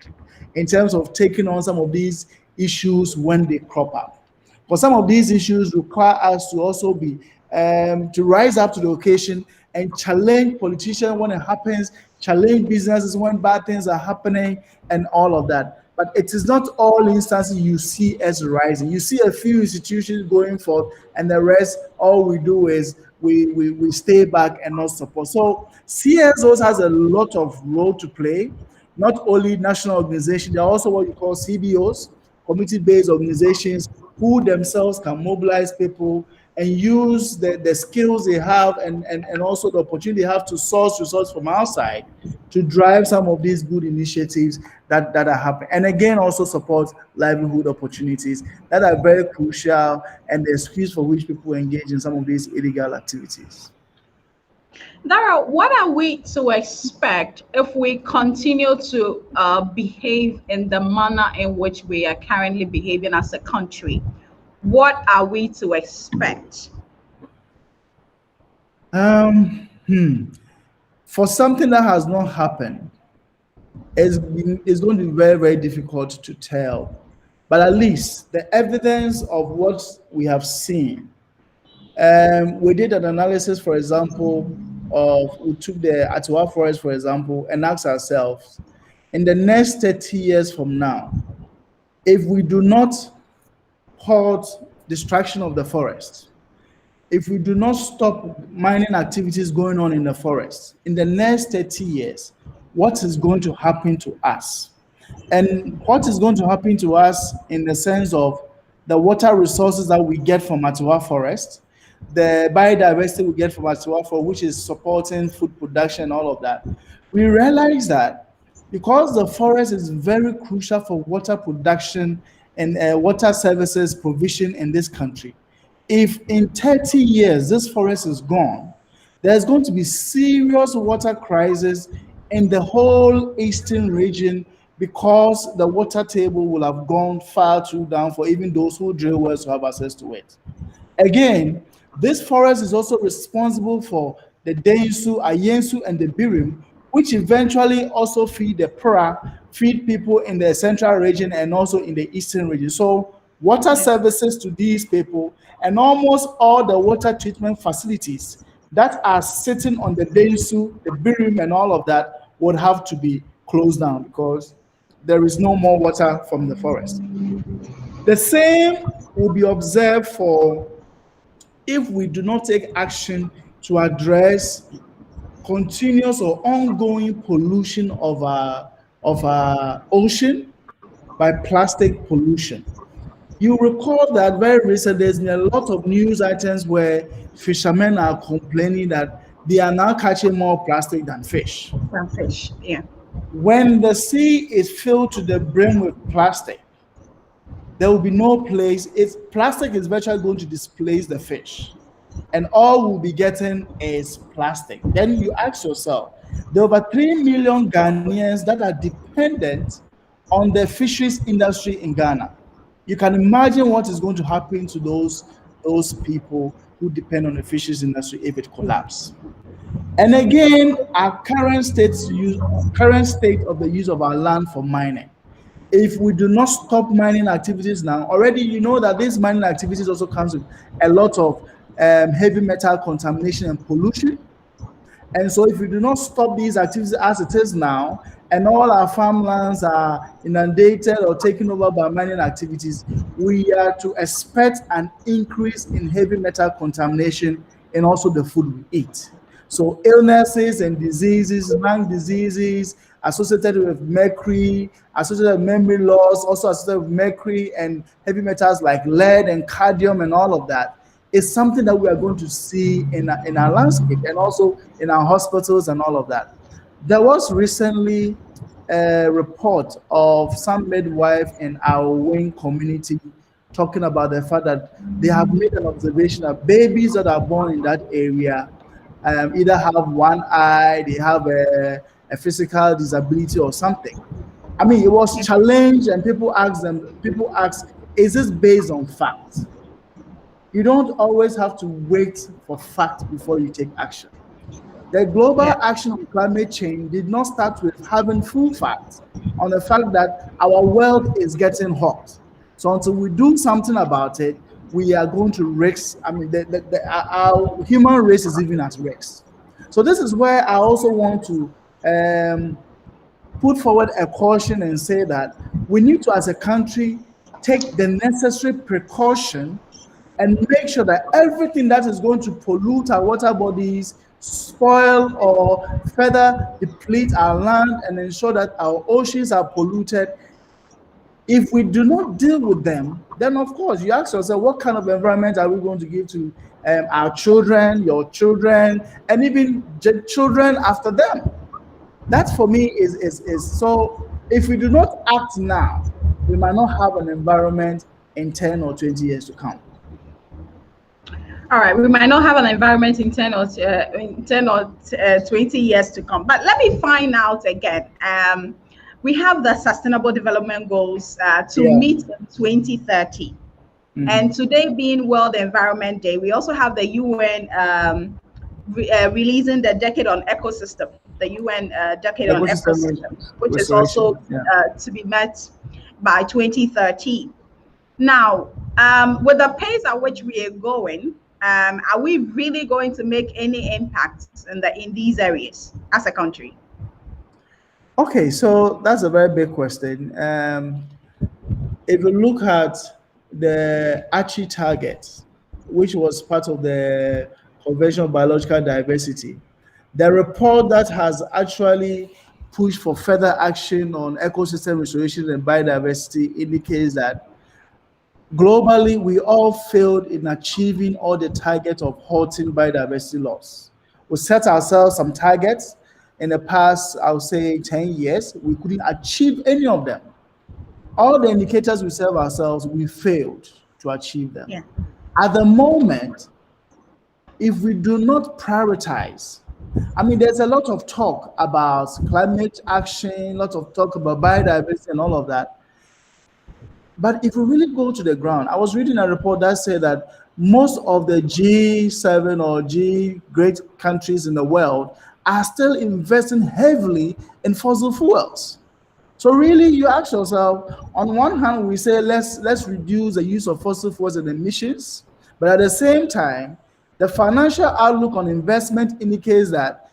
in terms of taking on some of these issues when they crop up. But some of these issues require us to also be to rise up to the occasion and challenge politicians when it happens, challenge businesses when bad things are happening, and all of that. But it is not all instances you see as rising. You see a few institutions going forth, and the rest, all we do is we stay back and not support. So CSOs has a lot of role to play, not only national organizations, there are also what you call CBOs, community-based organizations, who themselves can mobilize people and use the skills they have and also the opportunity they have to source resources from outside to drive some of these good initiatives that are happening. And again, also support livelihood opportunities that are very crucial and the excuse for which people engage in some of these illegal activities. Dara, what are we to expect if we continue to behave in the manner in which we are currently behaving as a country? What are we to expect? For something that has not happened, it's going to be very, very difficult to tell. But at least the evidence of what we have seen, we did an analysis, for example, we took the Atiwa forest, for example, and asked ourselves, in the next 30 years from now, if we do not halt destruction of the forest, if we do not stop mining activities going on in the forest, in the next 30 years, what is going to happen to us? And what is going to happen to us in the sense of the water resources that we get from Atiwa forest, the biodiversity we get from Atiwa forest, which is supporting food production and all of that. We realize that because the forest is very crucial for water production and water services provision in this country, if in 30 years this forest is gone, there's going to be serious water crisis in the whole eastern region because the water table will have gone far too down for even those who drill wells to have access to it. Again, this forest is also responsible for the Densu, Ayensu, and the Birim, which eventually also feed the Pra, feed people in the central region and also in the eastern region. So water services to these people and almost all the water treatment facilities that are sitting on the Densu, the Birim, and all of that would have to be closed down because there is no more water from the forest. The same will be observed for if we do not take action to address continuous or ongoing pollution of our ocean by plastic pollution. You recall that very recently there's been a lot of news items where fishermen are complaining that they are now catching more plastic than fish. From fish, yeah. When the sea is filled to the brim with plastic, there will be no place. It's plastic is virtually going to displace the fish, and all we'll be getting is plastic. Then you ask yourself, there are over 3 million Ghanaians that are dependent on the fisheries industry in Ghana. You can imagine what is going to happen to those people who depend on the fisheries industry if it collapses. And again, our current state of the use of our land for mining. If we do not stop mining activities now, already you know that these mining activities also comes with a lot of heavy metal contamination and pollution. And so if we do not stop these activities as it is now, and all our farmlands are inundated or taken over by mining activities, we are to expect an increase in heavy metal contamination and also the food we eat. So illnesses and diseases, lung diseases associated with mercury, associated with memory loss, also associated with mercury and heavy metals like lead and cadmium and all of that is something that we are going to see in our landscape and also in our hospitals and all of that. There was recently a report of some midwife in our Wing community talking about the fact that they have made an observation that babies that are born in that area either have one eye, they have a physical disability or something. I mean, it was challenged and people ask, is this based on fact? You don't always have to wait for fact before you take action. The global action on climate change did not start with having full facts on the fact that our world is getting hot. So until we do something about it, we are going to risk. I mean, our human race is even at risk. So this is where I also want to put forward a caution and say that we need to, as a country, take the necessary precaution and make sure that everything that is going to pollute our water bodies, spoil or further deplete our land and ensure that our oceans are polluted, if we do not deal with them, then of course you ask yourself, what kind of environment are we going to give to our children, your children, and even children after them? That for me is so. If we do not act now, we might not have an environment in 10 or 20 years to come. All right, we might not have an environment in 10 or 20 years to come. But let me find out again. We have the Sustainable Development Goals to meet in 2030. Mm-hmm. And today being World Environment Day, we also have the UN releasing the Decade on Ecosystem, the UN Decade on Ecosystem, which is also to be met by 2030. Now, with the pace at which we are going, are we really going to make any impact in these areas as a country? Okay, so that's a very big question. If you look at the Aichi target, which was part of the Convention on Biological Diversity, the report that has actually pushed for further action on ecosystem restoration and biodiversity indicates that globally, we all failed in achieving all the targets of halting biodiversity loss. We set ourselves some targets in the past, I would say 10 years. We couldn't achieve any of them. All the indicators we set ourselves, we failed to achieve them. At the moment, if we do not prioritize I mean, there's a lot of talk about climate action, lots of talk about biodiversity and all of that. But if we really go to the ground, I was reading a report that said that most of the G7 or G great countries in the world are still investing heavily in fossil fuels. So really, you ask yourself, on one hand, we say let's reduce the use of fossil fuels and emissions, but at the same time, the financial outlook on investment indicates that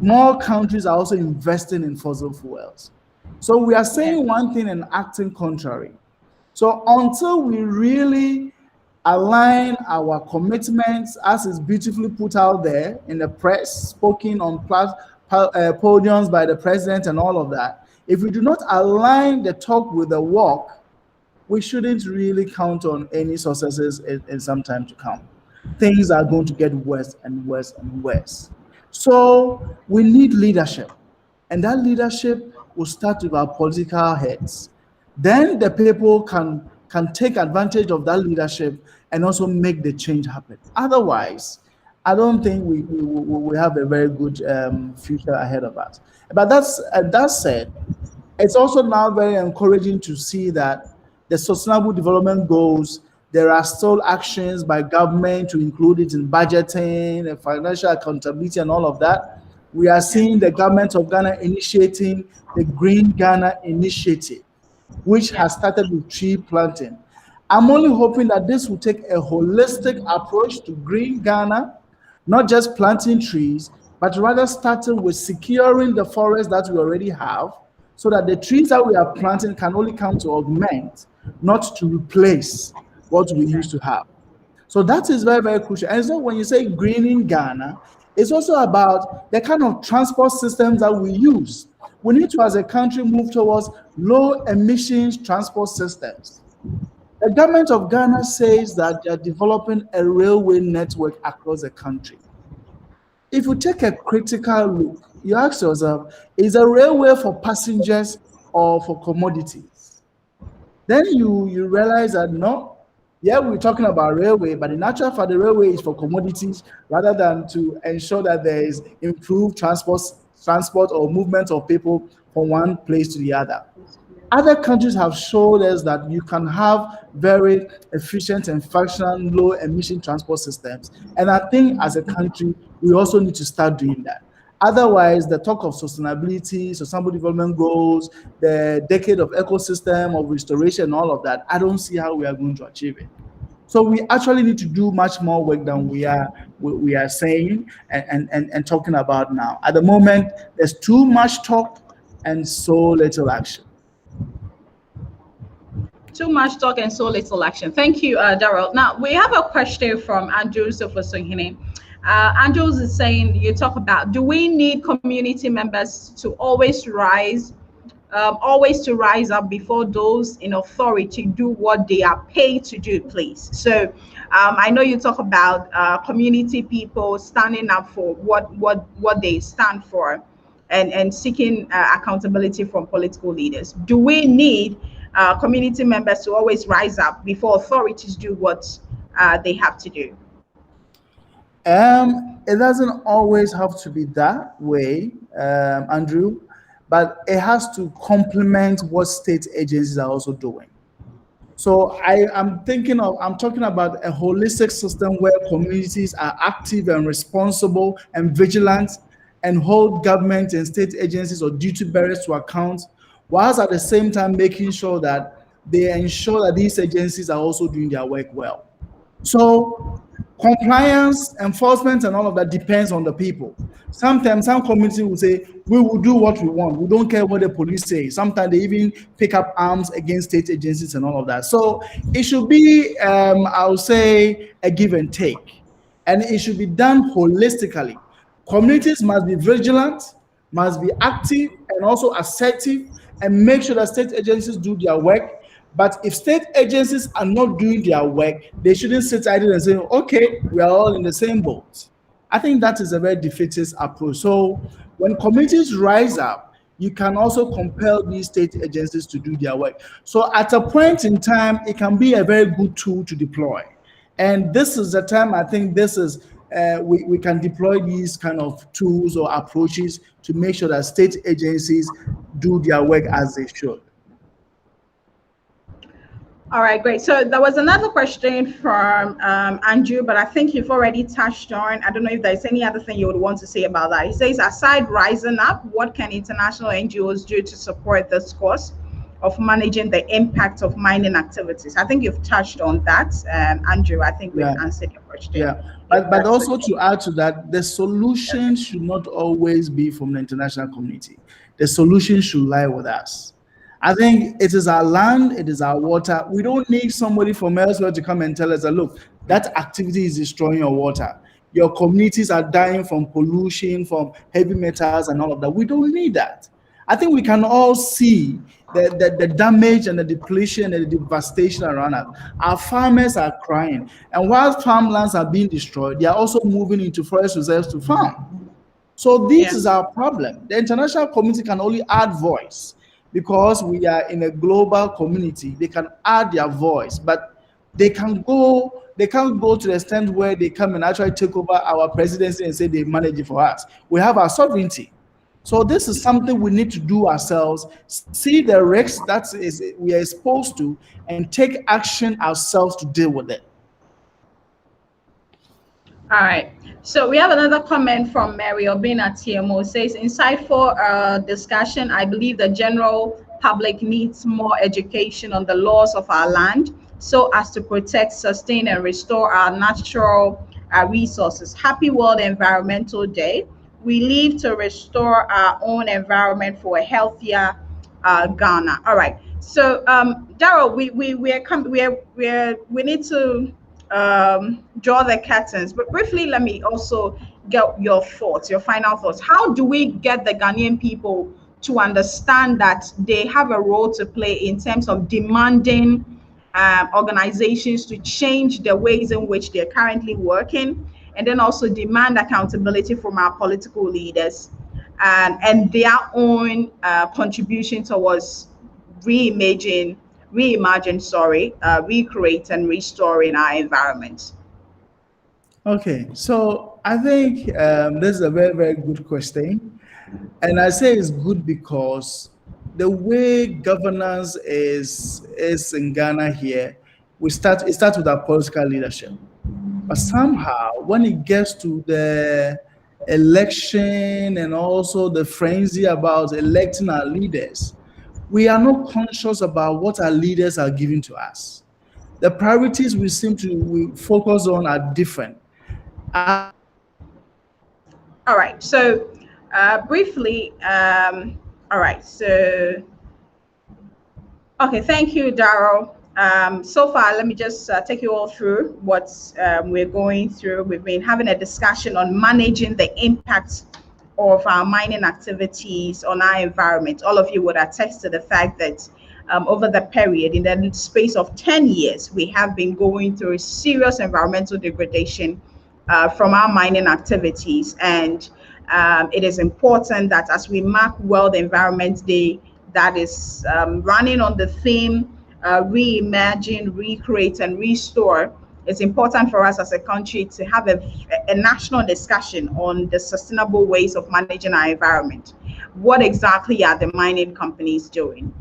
more countries are also investing in fossil fuels. So we are Yeah. saying one thing and acting contrary. So until we really align our commitments, as is beautifully put out there in the press, spoken on podiums by the president and all of that, if we do not align the talk with the walk, we shouldn't really count on any successes in some time to come. Things are going to get worse and worse and worse. So we need leadership, and that leadership will start with our political heads. Then the people can take advantage of that leadership and also make the change happen. Otherwise, I don't think we have a very good future ahead of us. But that said, it's also now very encouraging to see that the sustainable development goals, there are still actions by government to include it in budgeting and financial accountability and all of that. We are Yeah. seeing the government of Ghana initiating the Green Ghana Initiative, which Yeah. has started with tree planting. I'm only hoping that this will take a holistic approach to Green Ghana, not just planting trees, but rather starting with securing the forest that we already have, so that the trees that we are planting can only come to augment, not to replace what we used to have. So that is very, very crucial. And so when you say greening Ghana, it's also about the kind of transport systems that we use. We need to, as a country, move towards low emissions transport systems. The government of Ghana says that they are developing a railway network across the country. If you take a critical look, you ask yourself, is a railway for passengers or for commodities? Then you realize that no, yeah, we're talking about railway, but in actual fact, the railway is for commodities rather than to ensure that there is improved transport or movement of people from one place to the other. Other countries have showed us that you can have very efficient and functional low emission transport systems. And I think as a country, we also need to start doing that. Otherwise, the talk of sustainability, sustainable development goals, the decade of ecosystem, of restoration, all of that, I don't see how we are going to achieve it. So we actually need to do much more work than we are saying and talking about now. At the moment, there's too much talk and so little action. Too much talk and so little action. Thank you, Daryl. Now we have a question from Andrew Sofosunhine. Andrews is saying, you talk about, do we need community members to always to rise up before those in authority do what they are paid to do, please? So I know you talk about community people standing up for what they stand for, and seeking accountability from political leaders. Do we need community members to always rise up before authorities do what they have to do? It doesn't always have to be that way, Andrew, but it has to complement what state agencies are also doing. So I'm talking about a holistic system where communities are active and responsible and vigilant and hold government and state agencies or duty bearers to account, whilst at the same time making sure that they ensure that these agencies are also doing their work well. So compliance, enforcement, and all of that depends on the people. Sometimes some communities will say, we will do what we want. We don't care what the police say. Sometimes they even pick up arms against state agencies and all of that. So it should be, I would say, a give and take. And it should be done holistically. Communities must be vigilant, must be active, and also assertive, and make sure that state agencies do their work. But if state agencies are not doing their work, they shouldn't sit idle and say, okay, we are all in the same boat. I think that is a very defeatist approach. So when communities rise up, you can also compel these state agencies to do their work. So at a point in time, it can be a very good tool to deploy. And this is the time I think this is we can deploy these kind of tools or approaches to make sure that state agencies do their work as they should. All right, great. So there was another question from Andrew, but I think you've already touched on. I don't know if there's any other thing you would want to say about that. He says, aside rising up, what can international NGOs do to support this cause of managing the impact of mining activities? I think you've touched on that, Andrew. I think we've answered your question. Yeah, but also to add to that, the solution should not always be from the international community. The solution should lie with us. I think it is our land, it is our water. We don't need somebody from elsewhere to come and tell us that, look, that activity is destroying your water. Your communities are dying from pollution, from heavy metals and all of that. We don't need that. I think we can all see the damage and the depletion and the devastation around us. Our farmers are crying. And while farmlands are being destroyed, they are also moving into forest reserves to farm. So this is our problem. The international community can only add voice. Because we are in a global community, they can add their voice, but they can't go to the extent where they come and actually take over our presidency and say they manage it for us. We have our sovereignty. So this is something we need to do ourselves, see the risks that we are exposed to, and take action ourselves to deal with it. All right. So we have another comment from Mary Obin at TMO. Says, insightful discussion. I believe the general public needs more education on the laws of our land so as to protect, sustain, and restore our natural resources. Happy World Environmental Day. We live to restore our own environment for a healthier Ghana. All right. So Daryl, we need to draw the curtains, but briefly let me also get your thoughts, your final thoughts. How do we get the Ghanaian people to understand that they have a role to play in terms of demanding organizations to change the ways in which they're currently working, and then also demand accountability from our political leaders and their own contribution towards recreate and restoring our environment? Okay, so I think this is a very, very good question. And I say it's good because the way governance is in Ghana here, it starts with our political leadership. But somehow, when it gets to the election and also the frenzy about electing our leaders, we are not conscious about what our leaders are giving to us. The priorities we focus on are different. All right. So briefly, all right. So, okay. Thank you, Daryl. So far, let me just take you all through what we're going through. We've been having a discussion on managing the impact of our mining activities on our environment. All of you would attest to the fact that over the period, in the space of 10 years, we have been going through serious environmental degradation from our mining activities. And it is important that as we mark World Environment Day, that is running on the theme reimagine, recreate, and restore, it's important for us as a country to have a national discussion on the sustainable ways of managing our environment. What exactly are the mining companies doing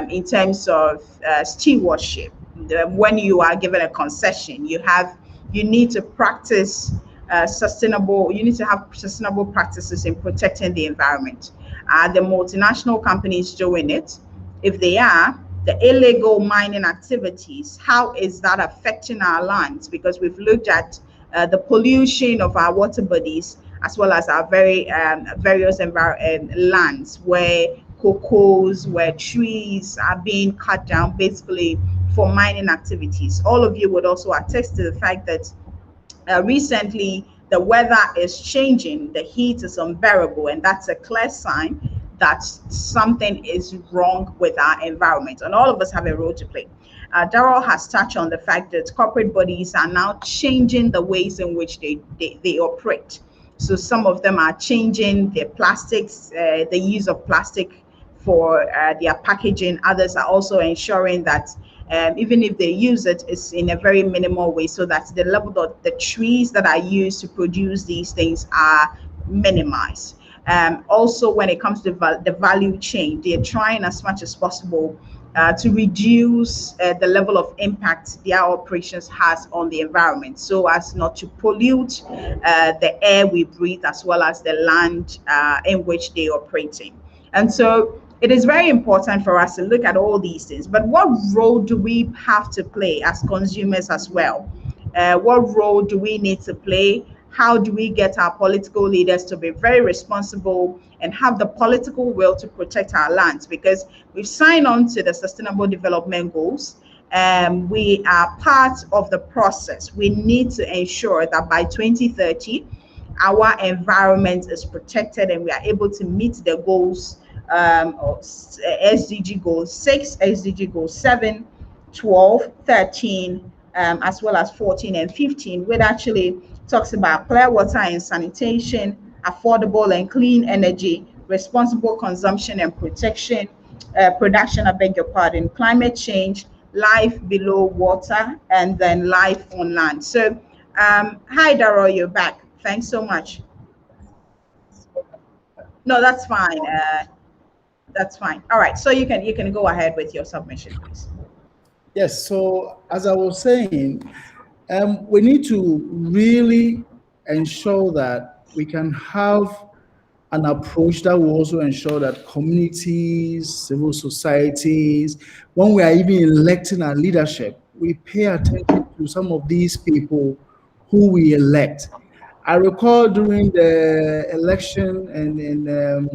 in terms of stewardship? When you are given a concession, you need to practice you need to have sustainable practices in protecting the environment. Are the multinational companies doing it? If they are, the illegal mining activities, how is that affecting our lands? Because we've looked at the pollution of our water bodies, as well as our various lands where cocos, where trees are being cut down basically for mining activities. All of you would also attest to the fact that recently the weather is changing, the heat is unbearable, and that's a clear sign that something is wrong with our environment, and all of us have a role to play. Daryl has touched on the fact that corporate bodies are now changing the ways in which they operate. So some of them are changing their plastics, the use of plastic for their packaging. Others are also ensuring that even if they use it, it's in a very minimal way, so that the level of the trees that are used to produce these things are minimized. Also, when it comes to the value chain, they're trying as much as possible to reduce the level of impact their operations has on the environment, so as not to pollute the air we breathe, as well as the land in which they operate in. And so it is very important for us to look at all these things. But what role do we have to play as consumers as well? What role do we need to play? How do we get our political leaders to be very responsible and have the political will to protect our lands? Because we've signed on to the Sustainable Development Goals. We are part of the process. We need to ensure that by 2030, our environment is protected and we are able to meet the goals, SDG goal 6, SDG goal 7, 12, 13, as well as 14 and 15, which actually talks about clear water and sanitation, affordable and clean energy, responsible consumption and protection, production, I beg your pardon, climate change, life below water, and then life on land. So, hi, Daryl, you're back. Thanks so much. No, that's fine. That's fine. All right. So you can go ahead with your submission, please. Yes, so as I was saying, we need to really ensure that we can have an approach that will also ensure that communities, civil societies, when we are even electing our leadership, we pay attention to some of these people who we elect. I recall during the election and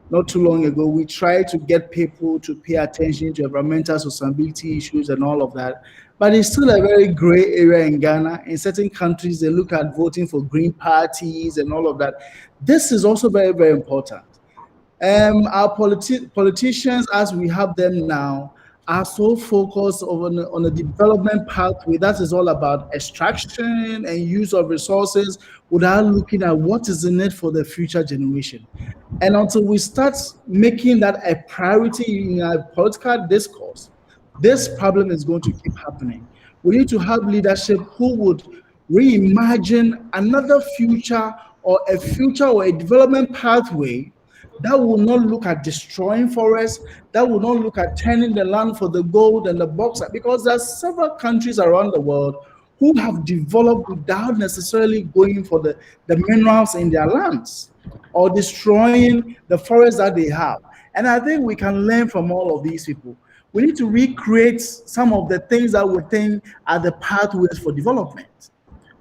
not too long ago, we tried to get people to pay attention to environmental sustainability issues and all of that. But it's still a very gray area in Ghana. In certain countries, they look at voting for green parties and all of that. This is also very, very important. Our politicians, as we have them now, are so focused on a development pathway that is all about extraction and use of resources without looking at what is in it for the future generation. And until we start making that a priority in our political discourse, this problem is going to keep happening. We need to have leadership who would reimagine another future or a development pathway that will not look at destroying forests, that will not look at turning the land for the gold and the bauxite, because there are several countries around the world who have developed without necessarily going for the minerals in their lands or destroying the forests that they have. And I think we can learn from all of these people. We need to recreate some of the things that we think are the pathways for development.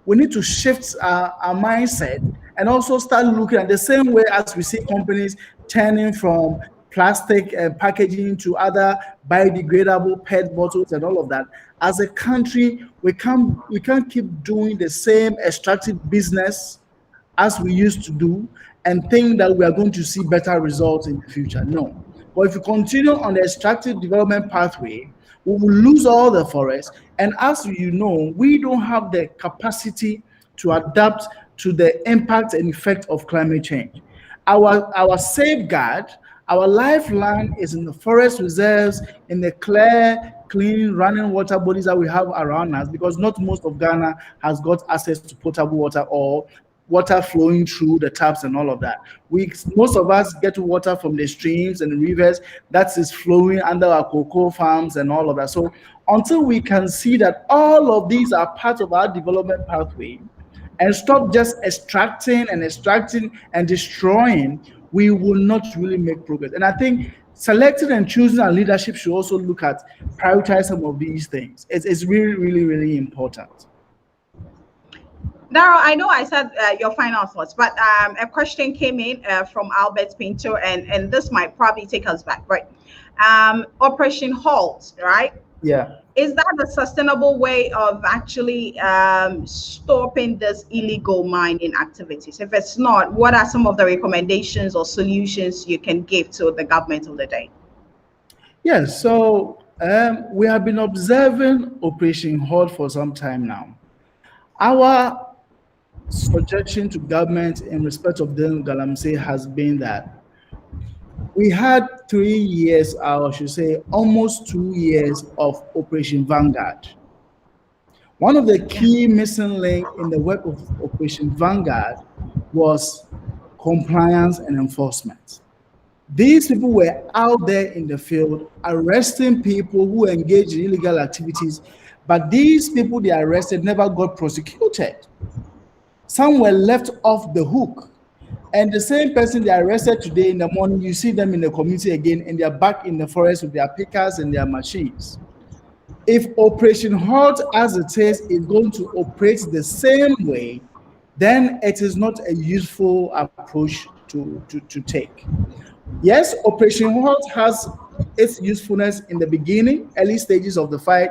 We need to shift our mindset and also start looking at the same way as we see companies turning from plastic packaging to other biodegradable PET bottles and all of that. As a country, we can't keep doing the same extractive business as we used to do and think that we are going to see better results in the future. No. But if we continue on the extractive development pathway, we will lose all the forests. And as you know, we don't have the capacity to adapt to the impact and effect of climate change. Our safeguard, our lifeline is in the forest reserves, in the clear, clean, running water bodies that we have around us, because not most of Ghana has got access to potable water or water flowing through the taps and all of that. Most of us get water from the streams and rivers that is flowing under our cocoa farms and all of that. So until we can see that all of these are part of our development pathway and stop just extracting and destroying, we will not really make progress. And I think selecting and choosing our leadership should also look at prioritize some of these things. It's really, really, really important. Daryl, I know I said your final thoughts, but a question came in from Albert Pinto, and this might probably take us back, right? Operation Halt, right? Yeah. Is that a sustainable way of actually stopping this illegal mining activities? If it's not, what are some of the recommendations or solutions you can give to the government of the day? Yes, so we have been observing Operation Halt for some time now. Our suggestion to government in respect of the Galamsey has been that we had 3 years, or I should say almost 2 years of Operation Vanguard. One of the Yeah. key missing link in the work of Operation Vanguard was compliance and enforcement. These people were out there in the field arresting people who engaged in illegal activities, but these people they arrested never got prosecuted. Some were left off the hook. And the same person they arrested today in the morning, you see them in the community again, and they're back in the forest with their pickers and their machines. If Operation Halt, as it is going to operate the same way, then it is not a useful approach to take. Yes, Operation Halt has its usefulness in the beginning, early stages of the fight,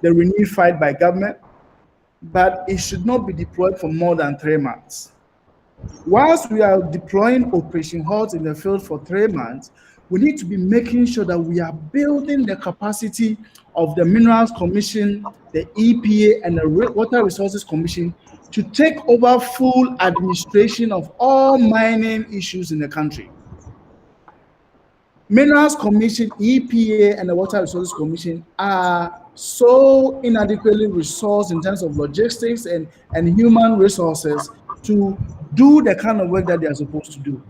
the renewed fight by government, but it should not be deployed for more than 3 months. Whilst we are deploying Operation Halt in the field for 3 months, we need to be making sure that we are building the capacity of the Minerals Commission, the EPA, and the Water Resources Commission to take over full administration of all mining issues in the country. Minerals Commission, EPA, and the Water Resources Commission are so inadequately resourced in terms of logistics and human resources to do the kind of work that they are supposed to do.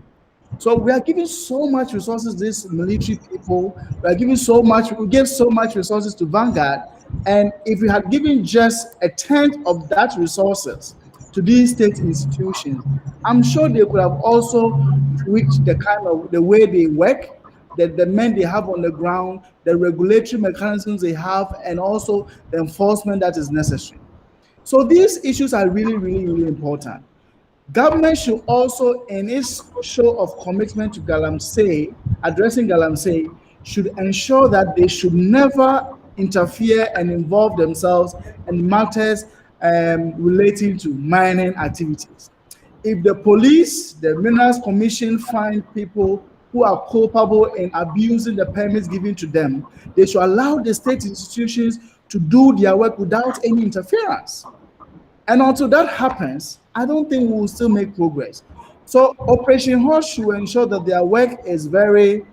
So we are giving so much resources to these military people. We gave so much resources to Vanguard. And if we had given just a tenth of that resources to these state institutions, I'm sure they could have also tweaked the way they work, the men they have on the ground, the regulatory mechanisms they have, and also the enforcement that is necessary. So these issues are really, really, really important. Government should also, in its show of commitment to Galamsey, addressing Galamsey, should ensure that they should never interfere and involve themselves in matters relating to mining activities. If the police, the Minerals Commission find people who are culpable in abusing the permits given to them, they should allow the state institutions to do their work without any interference. And until that happens, I don't think we will still make progress. So Operation Horse should ensure that their work is very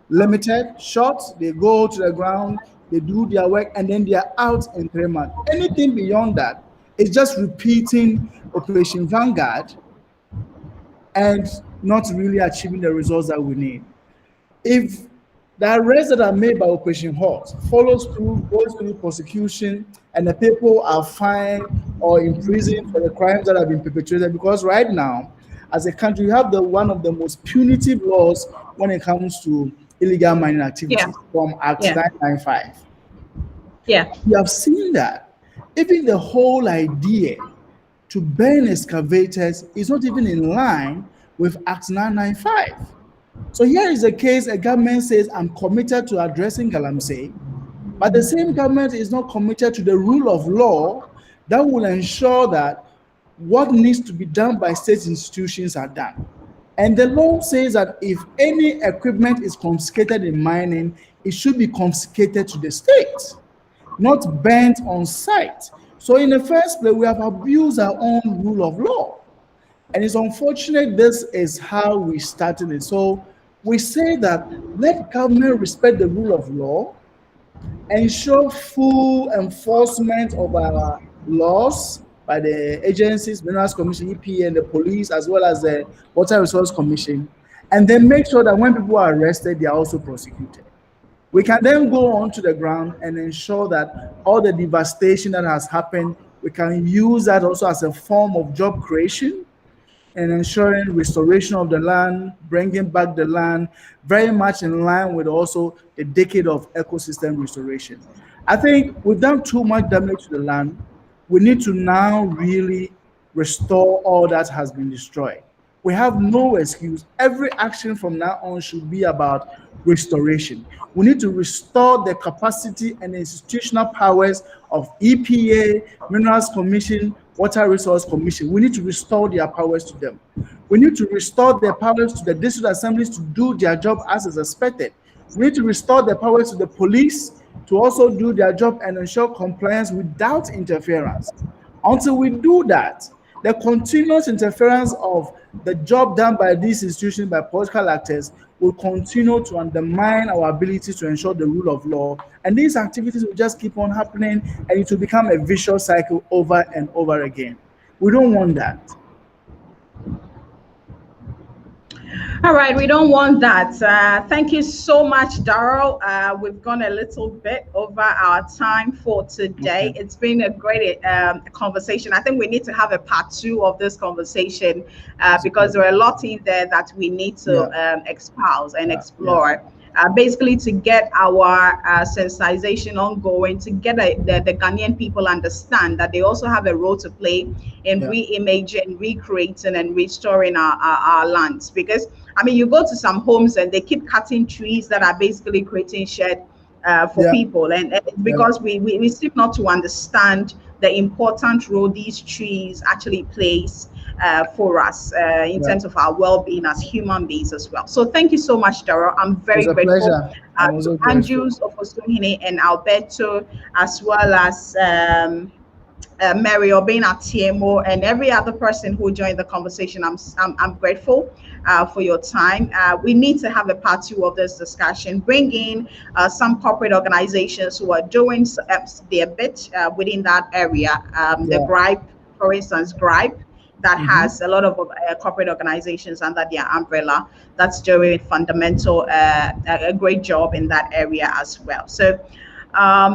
limited, short. They go to the ground, they do their work, and then they are out in 3 months. Anything beyond that is just repeating Operation Vanguard and not really achieving the results that we need. If the arrests that are made by Operation Halt goes through prosecution, and the people are fined or imprisoned for the crimes that have been perpetrated, because right now, as a country, we have one of the most punitive laws when it comes to illegal mining activities from Act 995. Yeah. We have seen that. Even the whole idea to burn excavators is not even in line with Act 995. So here is a case, a government says, I'm committed to addressing Galamsey, but the same government is not committed to the rule of law that will ensure that what needs to be done by state institutions are done. And the law says that if any equipment is confiscated in mining, it should be confiscated to the state, not burnt on site. So in the first place, we have abused our own rule of law. And it's unfortunate this is how we started it. So we say that let government respect the rule of law, ensure full enforcement of our laws by the agencies, Minerals Commission, EPA, and the police, as well as the Water Resource Commission, and then make sure that when people are arrested, they are also prosecuted. We can then go onto the ground and ensure that all the devastation that has happened, we can use that also as a form of job creation and ensuring restoration of the land, bringing back the land, very much in line with also the decade of ecosystem restoration. I think we've done too much damage to the land. We need to now really restore all that has been destroyed. We have no excuse. Every action from now on should be about restoration. We need to restore the capacity and institutional powers of EPA, Minerals Commission, Water Resource Commission. We need to restore their powers to them. We need to restore their powers to the district assemblies to do their job as is expected. We need to restore their powers to the police to also do their job and ensure compliance without interference. Until we do that, The continuous interference of the job done by these institutions, by political actors, will continue to undermine our ability to ensure the rule of law. And these activities will just keep on happening, and it will become a vicious cycle over and over again. We don't want that. All right, we don't want that. Thank you so much, Daryl. We've gone a little bit over our time for today. Okay. It's been a great conversation. I think we need to have a part 2 of this conversation because there are a lot in there that we need to espouse and explore. Basically, to get our sensitization ongoing, to get the Ghanaian people understand that they also have a role to play in re-imaging, recreating, and restoring our lands. Because, I mean, you go to some homes and they keep cutting trees that are basically creating shed for people. And because we seem not to understand the important role these trees actually plays for us in terms of our well-being as human beings as well. So thank you so much, Daryl. I'm very grateful. Pleasure. To Andrews Ofosuhene and Alberto, as well as Mary Obina TMO, and every other person who joined the conversation. I'm grateful for your time. We need to have a part 2 of this discussion, bring in some corporate organizations who are doing their bit within that area. The GRIPE, for instance, GRIPE, that has a lot of corporate organizations under their umbrella that's doing fundamental, a great job in that area as well. So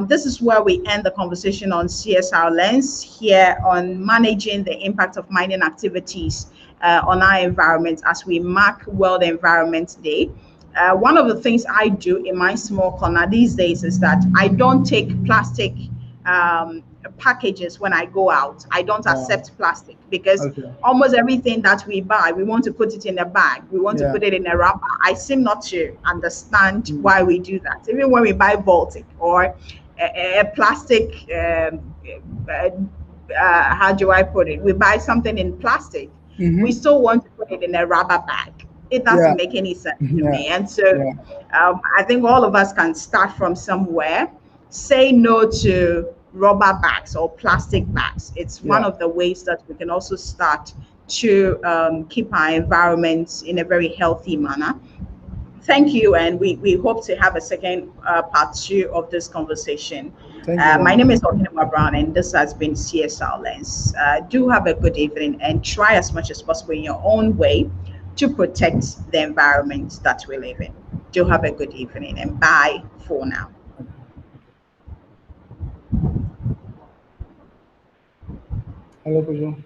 this is where we end the conversation on CSR Lens here on managing the impact of mining activities on our environment as we mark World Environment Day. One of the things I do in my small corner these days is that I don't take plastic packages when I go out. I don't accept plastic because almost everything that we buy, we want to put it in a bag. We want to put it in a wrapper. I seem not to understand why we do that. Even when we buy Baltic or a plastic, how do I put it? We buy something in plastic. We still want to put it in a rubber bag. It doesn't make any sense to me. And so I think all of us can start from somewhere. Say no to rubber bags or plastic bags. It's one of the ways that we can also start to keep our environment in a very healthy manner. Thank you, and we hope to have a second part 2 of this conversation. My name is Okinwa Brown, and this has been CSR Lens. Do have a good evening, and try as much as possible in your own way to protect the environment that we live in. Do have a good evening, and bye for now. Hello, Pujo.